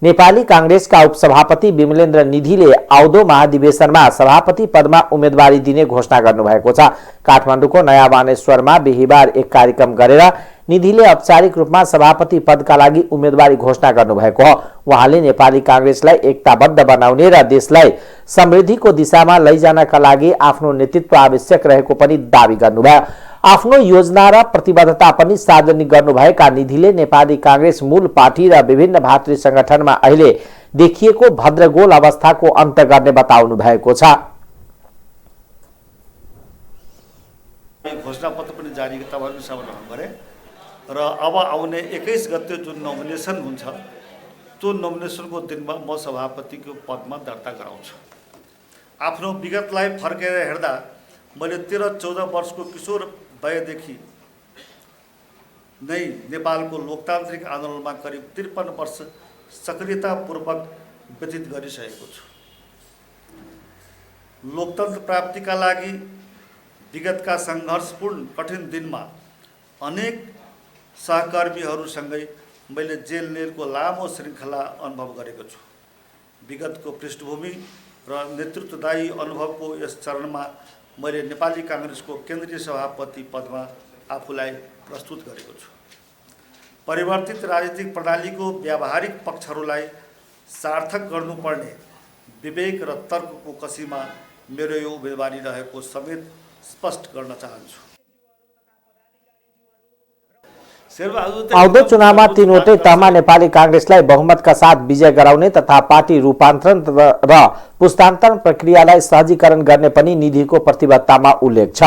[SPEAKER 1] नेपाली कांग्रेसका उपसभापति विमलेन्द्र निधिले आउँदो महाधिवेशनमा सभापति पदमा उम्मेदवारी दिने घोषणा गर्नुभएको छ। काठमाडौँको नयाँ बानेश्वरमा बिहिबार एक कार्यक्रम गरेर निधिले औपचारिक रूपमा सभापति पदका लागि उम्मेदवारी घोषणा गर्नुभएको हो। उहाँले नेपाली कांग्रेसलाई एकताबद्ध बनाउने र देशलाई समृद्धिको दिशामा लैजानका लागि आफ्नो नेतृत्व आवश्यक रहेको पनि दावी गर्नुभयो। आफ्नो योजना र प्रतिबद्धता पनि सार्वजनिक गर्नुभएका निधिले नेपाली कांग्रेस मूल पार्टी र विभिन्न भातृ संगठनमा अहिले देखिएको भद्रगोल अवस्थाको अन्त गर्ने बताउनु भएको छ।
[SPEAKER 11] घोषणापत्र पनि जारी तपाईँहरूको सामना गरे र अब आउने 21 गते जुन नोमिनेसन हुन्छ त्यो नोमिनेसनको दिनमा म सभापतिको पदमा दर्ता गराउँछु। आफ्नो विगतलाई फर्केर हेर्दा मैले 13-14 वर्षको किशोर वयदेखि नै नेपालको लोकतान्त्रिक आन्दोलनमा करिब 53 वर्ष सक्रियतापूर्वक व्यतीत गरिसकेको छु। लोकतन्त्र प्राप्तिका लागि विगतका सङ्घर्षपूर्ण कठिन दिनमा अनेक सहकर्मीहरूसँगै मैले जेलनेरको लामो श्रृङ्खला अनुभव गरेको छु। विगतको पृष्ठभूमि र नेतृत्वदायी अनुभवको यस चरणमा मैले नेपाली कांग्रेसको केन्द्रीय सभापति पदमा आफूलाई प्रस्तुत गरेको छु। परिवर्तित राजनीतिक प्रणालीको व्यावहारिक पक्षहरूलाई सार्थक गर्नुपर्ने विवेक र तर्कको कसीमा मेरो यो उम्मेदवारी रहेको समेत स्पष्ट गर्न चाहन्छु।
[SPEAKER 1] आउँदो चुनावमा तीनवटै तहमा नेपाली कांग्रेसलाई बहुमतका साथ विजय गराउने तथा पार्टी रूपान्तरण र पुस्तान्तरण प्रक्रियालाई सहजीकरण गर्ने पनि निधिको प्रतिबद्धतामा उल्लेख छ।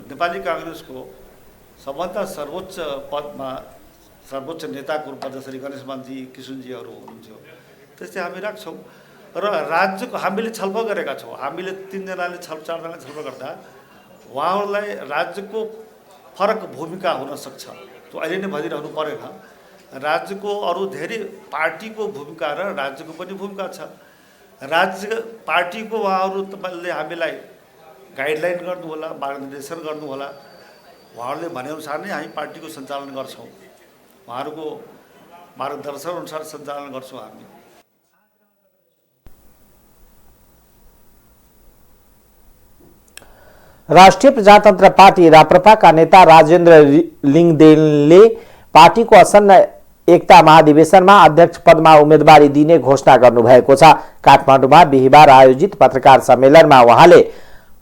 [SPEAKER 11] नेपाली कांग्रेसको सबभन्दा सर्वोच्च पदमा सर्वोच्च नेताको रूपमा जसरी गणेश मानजी किशुनजीहरू हुनुहुन्थ्यो त्यस्तै हामी राख्छौँ र राज्यको हामीले छलफल गरेका छौँ। हामीले 3जनाले 4जनाले छलफल गर्दा उहाँहरूलाई राज्यको फरक भूमिका हुन सक्छ। त्यो अहिले नै भनिरहनु परेन। राज्यको अरू धेरै पार्टीको भूमिका र राज्यको पनि भूमिका छ। राज्य पार्टीको उहाँहरू तपाईँले हामीलाई गाइडलाइन गर्नुहोला, मार्गदर्शन गर्नुहोला। उहाँहरूले भनेअनुसार नै हामी पार्टीको सञ्चालन गर्छौँ। उहाँहरूको मार्गदर्शन अनुसार सञ्चालन गर्छौँ हामी।
[SPEAKER 1] राष्ट्रिय प्रजातन्त्र पार्टी राप्रपाका नेता राजेन्द्र लिङदेनले पार्टीको आसन्न एकता महाधिवेशनमा अध्यक्ष पदमा उम्मेदवारी दिने घोषणा गर्नुभएको छ। काठमाडौँमा बिहिबार आयोजित पत्रकार सम्मेलनमा उहाँले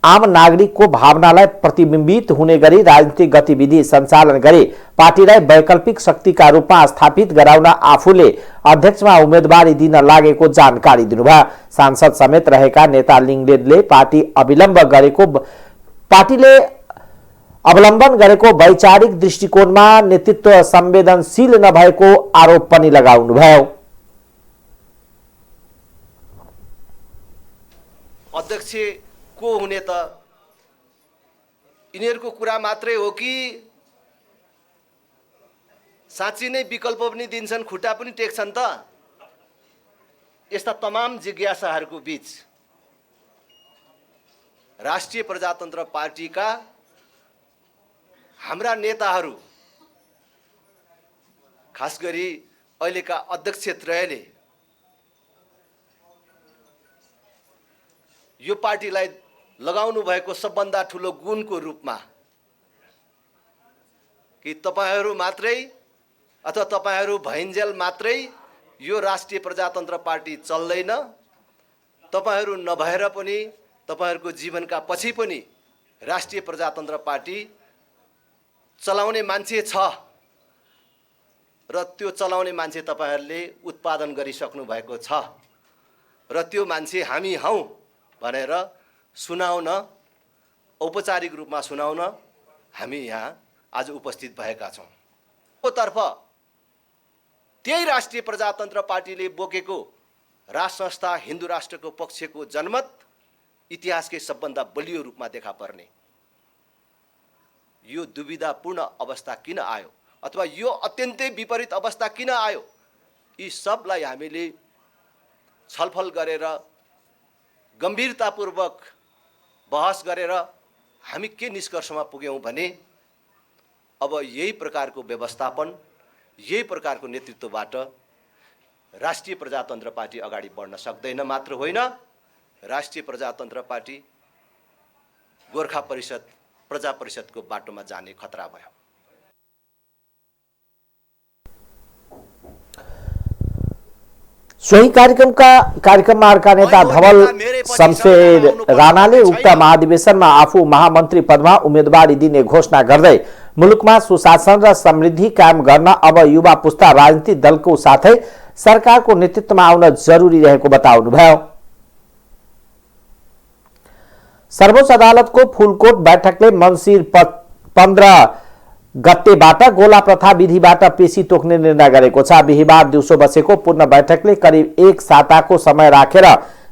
[SPEAKER 1] आम नागरिकको भावनालाई प्रतिबिम्बित हुने गरी राजनीतिक गतिविधि सञ्चालन गरी पार्टीलाई वैकल्पिक शक्तिका रूपमा स्थापित गराउन आफूले अध्यक्षमा उम्मेदवारी दिन लागेको जानकारी दिनुभयो। सांसद समेत रहेका नेता लिङदेनले पार्टीले अवलम्बन गरेको वैचारिक दृष्टिकोणमा नेतृत्व संवेदनशील नभएको आरोप पनि लगाउनुभयो।
[SPEAKER 13] अध्यक्ष को हुने त यिनीहरूको कुरा मात्रै हो कि साँच्चै नै विकल्प पनि दिन्छन्, खुट्टा पनि टेक्छन् त? यस्ता तमाम जिज्ञासाहरूको बीच राष्ट्रिय प्रजातन्त्र पार्टीका हाम्रा नेताहरू, खास गरी अहिलेका अध्यक्ष त्रयले यो पार्टीलाई लगाउनु भएको सबभन्दा ठुलो गुणको रूपमा कि तपाईहरू मात्रै अथवा तपाईहरू भइन्जेल मात्रै यो राष्ट्रिय प्रजातन्त्र पार्टी चल्दैन, तपाईहरू नभएर पनि तपाईहरूको जीवनका पछि पनि राष्ट्रिय प्रजातन्त्र पार्टी चलाउने मान्छे छ र त्यो चलाउने मान्छे तपाईहरूले उत्पादन गरिसक्नु भएको छ र त्यो मान्छे हामी हौं भनेर सुनाउन, औपचारिक रूपमा सुनाउन हामी यहाँ आज उपस्थित भएका छौँ। तर्फ त्यही राष्ट्रिय प्रजातन्त्र पार्टीले बोकेको राष्ट्र संस्था हिन्दू राष्ट्रको पक्षको जनमत इतिहासकै सबभन्दा बलियो रूपमा देखा पर्ने यो दुविधापूर्ण अवस्था किन आयो अथवा यो अत्यन्तै विपरीत अवस्था किन आयो, यी सबलाई हामीले छलफल गरेर गम्भीरतापूर्वक बहस गरेर हामी के निष्कर्षमा पुग्यौँ भने अब यही प्रकारको व्यवस्थापन, यही प्रकारको नेतृत्वबाट राष्ट्रिय प्रजातन्त्र पार्टी अगाडि बढ्न सक्दैन। मात्र होइन, राष्ट्रिय प्रजातन्त्र पार्टी गोर्खा परिषद प्रजा परिषदको बाटोमा जाने खतरा भयो।
[SPEAKER 1] सोही कार्यक्रममा अर्का नेता धवल शमशेर राणाले उक्त महाधिवेशनमा आफू महामन्त्री पदमा उम्मेदवारी दिने घोषणा गर्दै मुलुकमा सुशासन र समृद्धि कायम गर्न अब युवा पुस्ता राजनीतिक दलको साथै सरकारको नेतृत्वमा आउन जरुरी रहेको बताउनुभयो। सर्वोच्च अदालतको फुलकोट बैठकले मङ्सिर 15 गतेबाट गोला प्रथा विधिबाट पेशी तोक्ने निर्णय गरेको छ। बिहीबार दिउँसो बसेको पूर्ण बैठकले करिब 1 साताको समय राखेर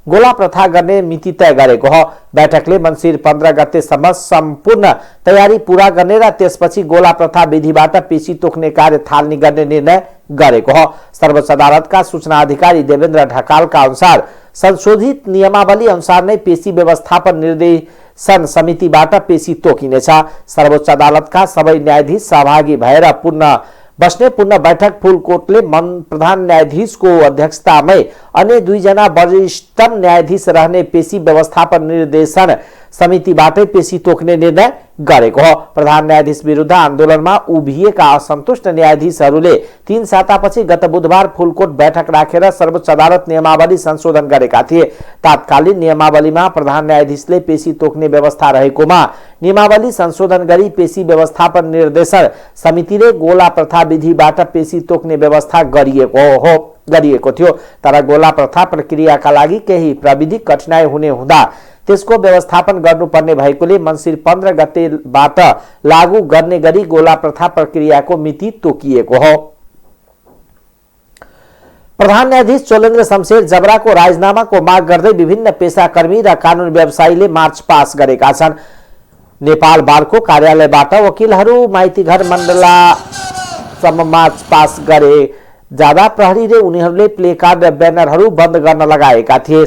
[SPEAKER 1] गोला प्रथा गर्ने मिति तय गरेको हो। बैठकले मङ्सिर 15 गतेसम्म सम्पूर्ण तयारी पूरा गर्ने र त्यसपछि गोला प्रथा विधिबाट पेशी तोक्ने कार्य थाल्ने गर्ने निर्णय गरेको हो। सर्वोच्च अदालतका सूचना अधिकारी देवेन्द्र ढकालका अनुसार संशोधित नियमावली अनुसार नै पेशी व्यवस्थापन निर्देशन समितिबाट पेशी तोकिनेछ। सर्वोच्च अदालतका सबै न्यायाधीश सहभागी भएर बस्ने पूर्ण बैठक फुलकोटले प्रधान न्यायाधीशको अध्यक्षतामै अन्य 2 जना वरिष्ठ न्यायाधीश रहने पेशी व्यवस्थापन निर्देशन समितिबाटै पेशी तोक्ने निर्णय गरेको हो। प्रधान न्यायाधीश विरुद्ध आन्दोलनमा उभिएका असन्तुष्ट न्यायाधीशहरूले 3 सातापछि गत बुधबार फुलकोट बैठक राखेर सर्वोच्च अदालत नियमावली संशोधन गरेका थिए। तात्कालीन नियमावलीमा प्रधान न्यायाधीशले पेशी तोक्ने व्यवस्था रहेकोमा नियमावली संशोधन गरी पेशी व्यवस्थापन निर्देशन समितिले गोला प्रथा विधिबाट पेशी तोक्ने व्यवस्था गरिएको थियो। तर गोला प्रथा प्रक्रियाका लागि केही प्राविधिक कठिनाई हुने हुँदा त्यसको व्यवस्थापन गर्नुपर्ने भएकोले मङ्सिर 15 गतेबाट लागू गर्ने गरी गोला प्रथा प्रक्रियाको मिति तोकिएको हो। प्रधान न्यायाधीश चोलेन्द्र शमशेर जबराको राजीनामाको माग गर्दै विभिन्न पेशाकर्मी र कानुन व्यवसायीले मार्च पास गरेका छन्। नेपाल बारको कार्यालयबाट वकिलहरू माइतीघर मण्डलासम्म मार्च पास गरे जाँदा प्रहरीले उनीहरूले प्लेकार्ड र ब्यानरहरू बन्द गर्न लगाएका थिए।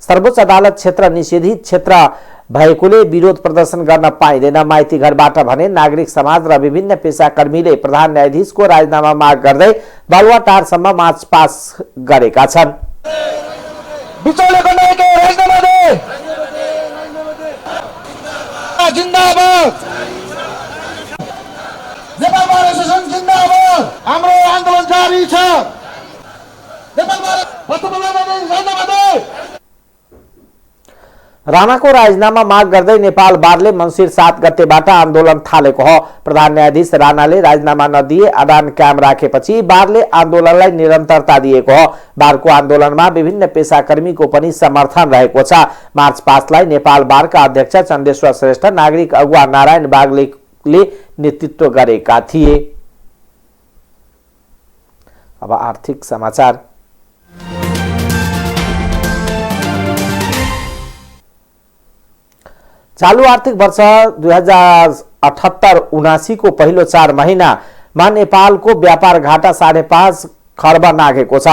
[SPEAKER 1] सर्वोच्च अदालत क्षेत्र निषेधित क्षेत्र भएकोले विरोध प्रदर्शन गर्न पाइँदैन। माइतीघरबाट भने नागरिक समाज र विभिन्न पेशाकर्मीले प्रधान न्यायाधीशको राजीनामा माग गर्दै बालुवाटारसम्म मार्च पास गरेका छन्।
[SPEAKER 14] हाम्रो आन्दोलन जारी छ।
[SPEAKER 1] राणाको राजीनामा माग गर्दै नेपाल बारले मङ्सिर 7 गतेबाट आन्दोलन थालेको हो। प्रधान न्यायाधीश राणाले राजीनामा नदिए आदान कायम राखेपछि बारले आन्दोलनलाई निरन्तरता दिएको हो। बारको आन्दोलनमा विभिन्न पेशाकर्मीको पनि समर्थन रहेको छ। मार्च पासलाई नेपाल बारका अध्यक्ष चन्द्रेश्वर श्रेष्ठ, नागरिक अगुवा नारायण बागलेले नेतृत्व गरेका थिए। अब आर्थिक समाचार। चालू आर्थिक वर्ष 2078-79 को पहिलो 4 महिनामा नेपालको व्यापार घाटा 5.5 खर्ब नाघेको छ।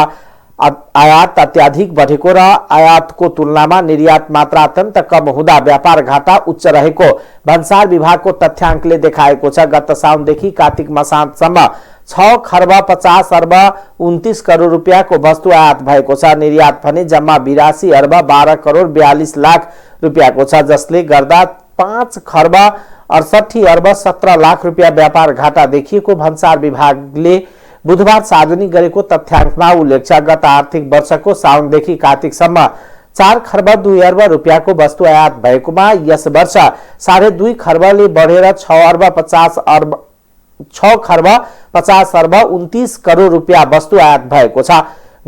[SPEAKER 1] आयात अत्याधिक बढेको र आयातको तुलनामा निर्यात मात्रा अत्यन्त कम हुँदा व्यापार घाटा उच्च रहेको भन्सार विभागको तथ्याङ्कले देखाएको छ। गत साउनदेखि कार्तिक मसान्तसम्म 6 खर्ब 50 अर्ब 29 करोड रुपियाँको वस्तु आयात भएको छ। निर्यात भने जम्मा 82 अर्ब 12 करोड 42 लाख रुपियाँको छ, जसले गर्दा 5 खर्ब 68 अर्ब 17 लाख रुपियाँ व्यापार घाटा देखिएको भन्सार विभागले बुधबार सार्वजनिक गरेको तथ्याङ्कमा उल्लेख छ। गत आर्थिक वर्षको साउनदेखि कार्तिकसम्म 4 खर्ब 2 अर्ब रुपियाँको वस्तु आयात भएकोमा यस वर्ष 2.5 खर्बले बढेर 6 खर्ब 50 अर्ब 29 करोड रुपियाँ वस्तु आयात भएको छ।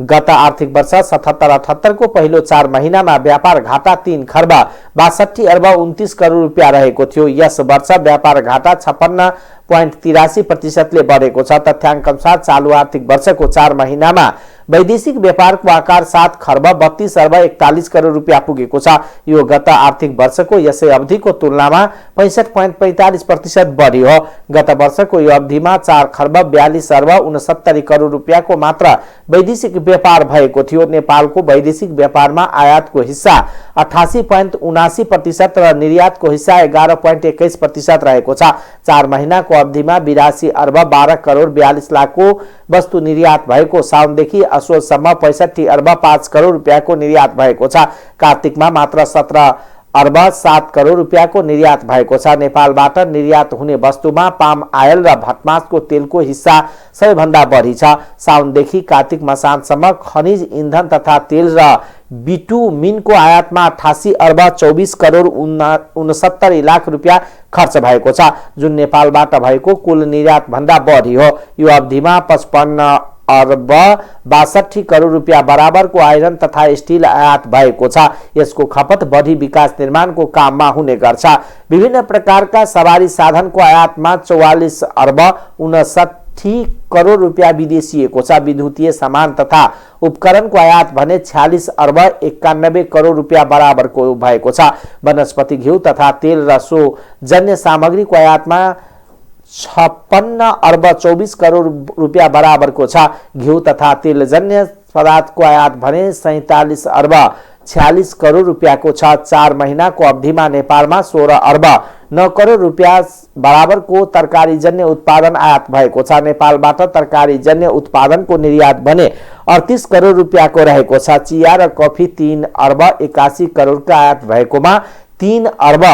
[SPEAKER 1] गत आर्थिक वर्ष 77-78 को पहिलो 4 महिनामा व्यापार घाटा 3 खर्ब 62 अर्ब 29 करोड रुपियाँ रहेको थियो। यस वर्ष व्यापार घाटा 56.83% बढेको छ। तथ्याङ्क अनुसार चालू आर्थिक वर्षको 4 महिनामा वैदेशिक व्यापारको आकार 7 खर्ब 32 अर्ब 41 करोड रुपियाँ पुगेको छ। यो गत आर्थिक वर्षको यसै अवधिको तुलनामा 65.45% बढी हो। गत वर्षको यो अवधिमा 4 खर्ब 42 अर्ब 69 करोड रुपियाँको मात्र वैदेशिक व्यापार भएको थियो। नेपालको वैदेशिक व्यापारमा आयातको हिस्सा 88.79% र निर्यातको हिस्सा 11.21% रहेको छ। 4 महिनाको अवधिमा 82 अर्ब 12 करोड 42 लाखको वस्तु निर्यात भएको। साउनदेखि असोजसम्म 65 अर्ब 5 करोड रुपियाँको निर्यात भएको छ। कार्तिकमा मात्र 17 अर्ब 7 करोड रुपियाँको निर्यात भएको छ। नेपालबाट निर्यात हुने वस्तुमा पाम आयल र भटमासको तेलको हिस्सा सबैभन्दा बढी छ। साउनदेखि कार्तिक मसान्तसम्म खनिज इन्धन तथा तेल र बिटुमिनको आयातमा 88 अर्ब 24 करोड 69 लाख रुपियाँ खर्च भएको छ, जुन नेपालबाट भएको कुल निर्यात भन्दा बढी हो। यो अवधिमा 55 अर्ब 62 करोड रुपियाँ बराबरको आइरन तथा स्टिल आयात भएको छ। यसको खपत बढी विकास निर्माणको काममा हुने गर्छ। विभिन्न प्रकारका सवारी साधनको आयातमा 44 अर्ब 59 करोड रुपियाँ विदेशिएको छ। विद्युतीय सामान तथा उपकरणको आयात भने 46 अर्ब 91 करोड रुपियाँ बराबरको भएको छ। वनस्पति घिउ तथा तेल र सो जन्य सामग्रीको आयातमा 56 अर्ब 24 करोड रुपियाँ बराबरको छ। घिउ तथा तेलजन्य पदार्थको आयात भने 47 अर्ब 46 करोड रुपियाँको छ। 4 महिनाको अवधिमा नेपालमा 16 अर्ब 9 करोड रुपियाँ बराबरको तरकारीजन्य उत्पादन आयात भएको छ। नेपालबाट तरकारीजन्य उत्पादनको निर्यात भने 38 करोड रुपियाँको रहेको छ। चिया र कफी 3 अर्ब 81 करोडको आयात भएकोमा 3 अर्ब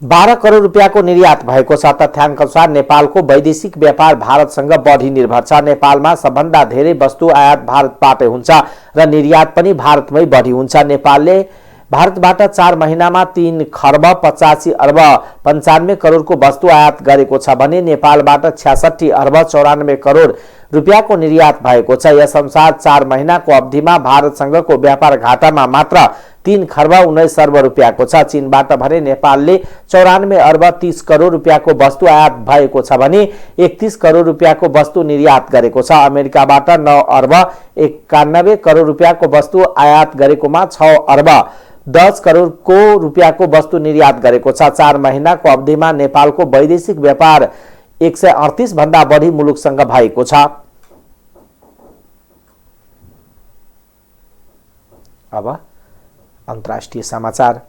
[SPEAKER 1] 12 करोड रुपियाँको निर्यात भएको छ। तथ्याङ्क अनुसार नेपालको वैदेशिक व्यापार भारतसँग बढी निर्भर छ। नेपालमा सबभन्दा धेरै वस्तु आयात भारतबाटै हुन्छ र निर्यात पनि भारतमै बढी हुन्छ। नेपालले भारतबाट 4 महिनामा 3 खर्ब 85 अर्ब 95 करोडको वस्तु आयात गरेको छ भने नेपालबाट 66 अर्ब 94 करोड रुपियाँको निर्यात भएको छ। यस अनुसार 4 महिनाको अवधिमा भारतसँगको व्यापार घाटामा मात्र 3 खर्ब 19 अर्ब रुपियाँको छ। चीनबाट भने नेपालले 94 अर्ब 30 करोड रुपियाँको वस्तु आयात भएको छ भने 31 करोड रुपियाँको वस्तु निर्यात गरेको छ। अमेरिकाबाट 9 अर्ब 91 करोड रुपियाँको वस्तु आयात गरेकोमा 6 अर्ब 10 करोडको रुपियाँको वस्तु निर्यात गरेको छ। 4 महिनाको अवधिमा नेपालको वैदेशिक व्यापार 138 भन्दा बढी मुलुकसँग भएको छ। अब अन्तर्राष्ट्रिय समाचार।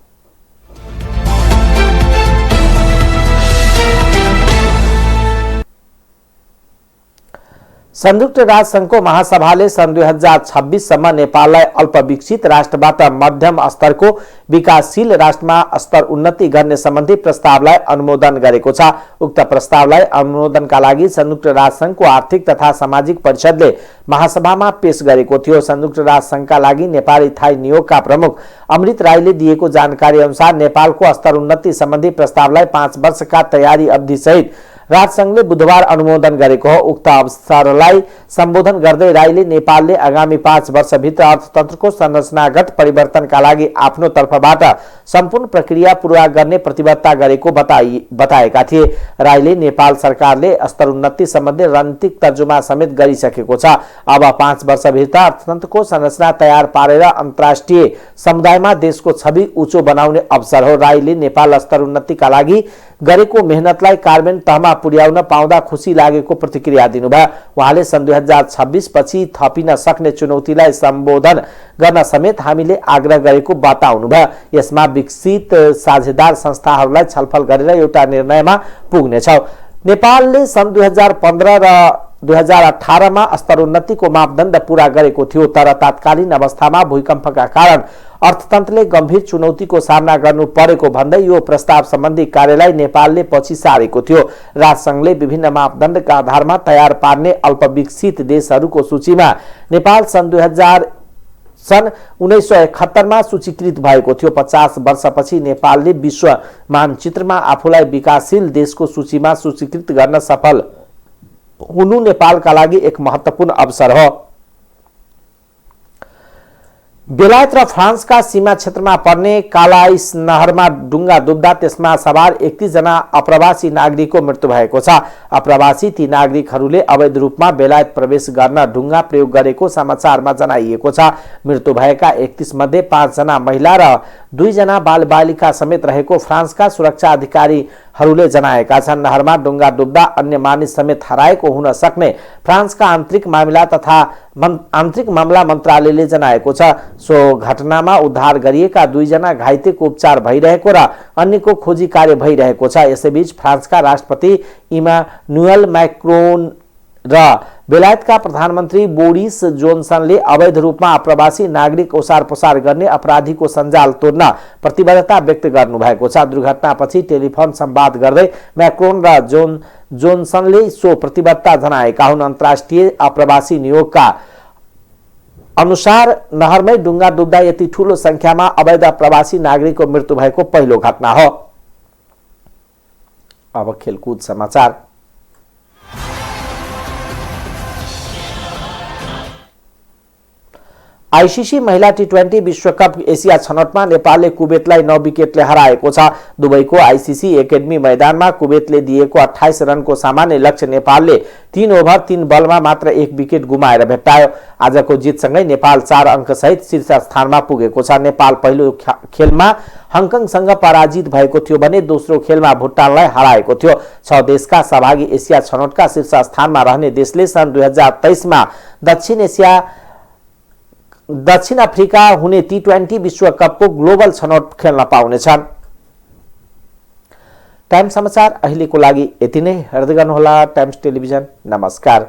[SPEAKER 1] संयुक्त राष्ट्र संघको महासभाले सन् 2026 सम्म नेपाललाई अल्पविकसित राष्ट्रबाट मध्यम स्तरको विकासशील राष्ट्रमा स्तर उन्नति गर्ने सम्बन्धी प्रस्तावलाई अनुमोदन गरेको छ। उक्त प्रस्तावलाई अनुमोदनका लागि संयुक्त राष्ट्र संघको आर्थिक तथा सामाजिक परिषदले महासभामा पेश गरेको थियो। संयुक्त राष्ट्र संघका लागि नेपाली थाई नियोगका प्रमुख अमृत राईले दिएको जानकारी अनुसार नेपालको स्तर उन्नति सम्बन्धी प्रस्तावलाई 5 वर्षका तयारी अवधि सहित राष्ट्रसंघले बुधबार अनुमोदन गरेको हो। उक्त अवसरलाई सम्बोधन गर्दै राईले नेपालले आगामी 5 वर्षभित्र अर्थतन्त्रको संरचनागत परिवर्तनका लागि आफ्नो तर्फबाट सम्पूर्ण प्रक्रिया पूरा गर्ने प्रतिबद्धता गरेको बताएका थिए। राईले नेपाल सरकारले स्तर उन्नति सम्बन्धी रणनीतिक तर्जुमा समेत गरिसकेको छ। अब 5 वर्षभित्र अर्थतन्त्रको संरचना तयार पारेर अन्तर्राष्ट्रिय समुदायमा देशको छवि उच्च बनाउने अवसर हो। राईले नेपाल स्तर उन्नतिका लागि गरेको मेहनतलाई कार्यान्वयन तहमा पुर्याउन पाउँदा खुसी लागेको प्रतिक्रिया दिनुभयो। उहाँले सन् 2026 पछि थपिन सक्ने चुनौतीलाई सम्बोधन गर्न समेत हामीले आग्रह गरेको बताउनुभयो। यसमा विकसित साझेदार संस्थाहरूलाई छलफल गरेर एउटा निर्णयमा पुग्नेछौँ। नेपालले सन् 2015 र 2018 मा स्तर उन्नतिको मापदण्ड पूरा गरेको थियो, तर तात्कालीन अवस्थामा भूकम्पका कारण अर्थतन्त्रले गम्भीर चुनौतीको सामना गर्नु परेको भन्दै यो प्रस्ताव सम्बन्धी कार्यलाई नेपालले पछि सारेको थियो। राष्ट्रसंघले विभिन्न मापदण्डका आधारमा तयार पार्ने अल्पविकसित देशहरूको सूचीमा नेपाल सन् सन् 1971 मा सूचीकृत भएको थियो। 50 वर्षपछि नेपालले विश्व मानचित्रमा आफूलाई विकासशील देशको सूचीमा सूचीकृत गर्न सफल हुनु नेपालका लागि एक महत्त्वपूर्ण अवसर हो। बेलायत र फ्रान्सका सीमा क्षेत्रमा पर्ने कालाइस नहरमा डुङ्गा डुब्दा त्यसमा सवार 31 जना अप्रवासी नागरिकको मृत्यु भएको छ। अप्रवासी ती नागरिकहरूले अवैध रूपमा बेलायत प्रवेश गर्न डुङ्गा प्रयोग गरेको समाचारमा जनाइएको छ। मृत्यु भएका 31 मध्ये 5 जना महिला र 2 जना बालबालिका समेत रहेको फ्रान्सका सुरक्षा अधिकारीहरूले जनाएका छन्। नहरमा डुङ्गा डुब्दा अन्य मानिस समेत हराएको हुन सक्ने फ्रान्सका आन्तरिक मामला मन्त्रालयले जनाएको छ। सो घटनामा उद्धार गरिएका 2 जना घाइतेको उपचार भइरहेको र अन्यको खोजी कार्य भइरहेको छ। यसैबीच फ्रान्सका राष्ट्रपति इमानुएल मैक्रोन र बेलायतका प्रधानमन्त्री बोरिस जोन्सनले अवैध रूपमा अप्रवासी नागरिक ओसार पसार गर्ने अपराधीको सञ्जाल तोड्न प्रतिबद्धता व्यक्त गर्नुभएको छ। दुर्घटनापछि टेलिफोन संवाद गर्दै मैक्रोन र जोन्सनले सो प्रतिबद्धता जनाएका हुन्। अन्तर्राष्ट्रिय अप्रवासी नियोगका अनुसार नहरमै डुङ्गा डुब्दा यति ठूलो संख्यामा अवैध प्रवासी नागरिकको मृत्यु भएको पहिलो घटना हो। अब खेलकुद समाचार। आईसीसी महिला टी20 विश्वकप एसिया छनौटमा नेपालले कुवेतलाई 9 विकेटले हराएको छ। दुबईको आईसीसी एकेडमी मैदानमा कुवेतले दिएको 28 रनको सामान्य लक्ष्य नेपालले 3 ओभर 3 बलमा मात्र 1 विकेट गुमाएर भेट्टायो। आजको जितसँगै नेपाल 4 अङ्कसहित शीर्ष स्थानमा पुगेको छ। नेपाल पहिलो खेलमा हङकङसँग पराजित भएको थियो भने दोस्रो खेलमा भुटानलाई हराएको थियो। 6 देशका सहभागी एसिया छनौटका शीर्ष स्थानमा रहने देशले सन् 2023 मा दक्षिण अफ्रिका हुने टी20 विश्वकपको ग्लोबल छनौट खेल्न पाउनेछन्। टाइम्स समाचार अहिलेको लागि यति नै। हेर्दै गर्नुहोला टाइम्स टेलिभिजन। नमस्कार।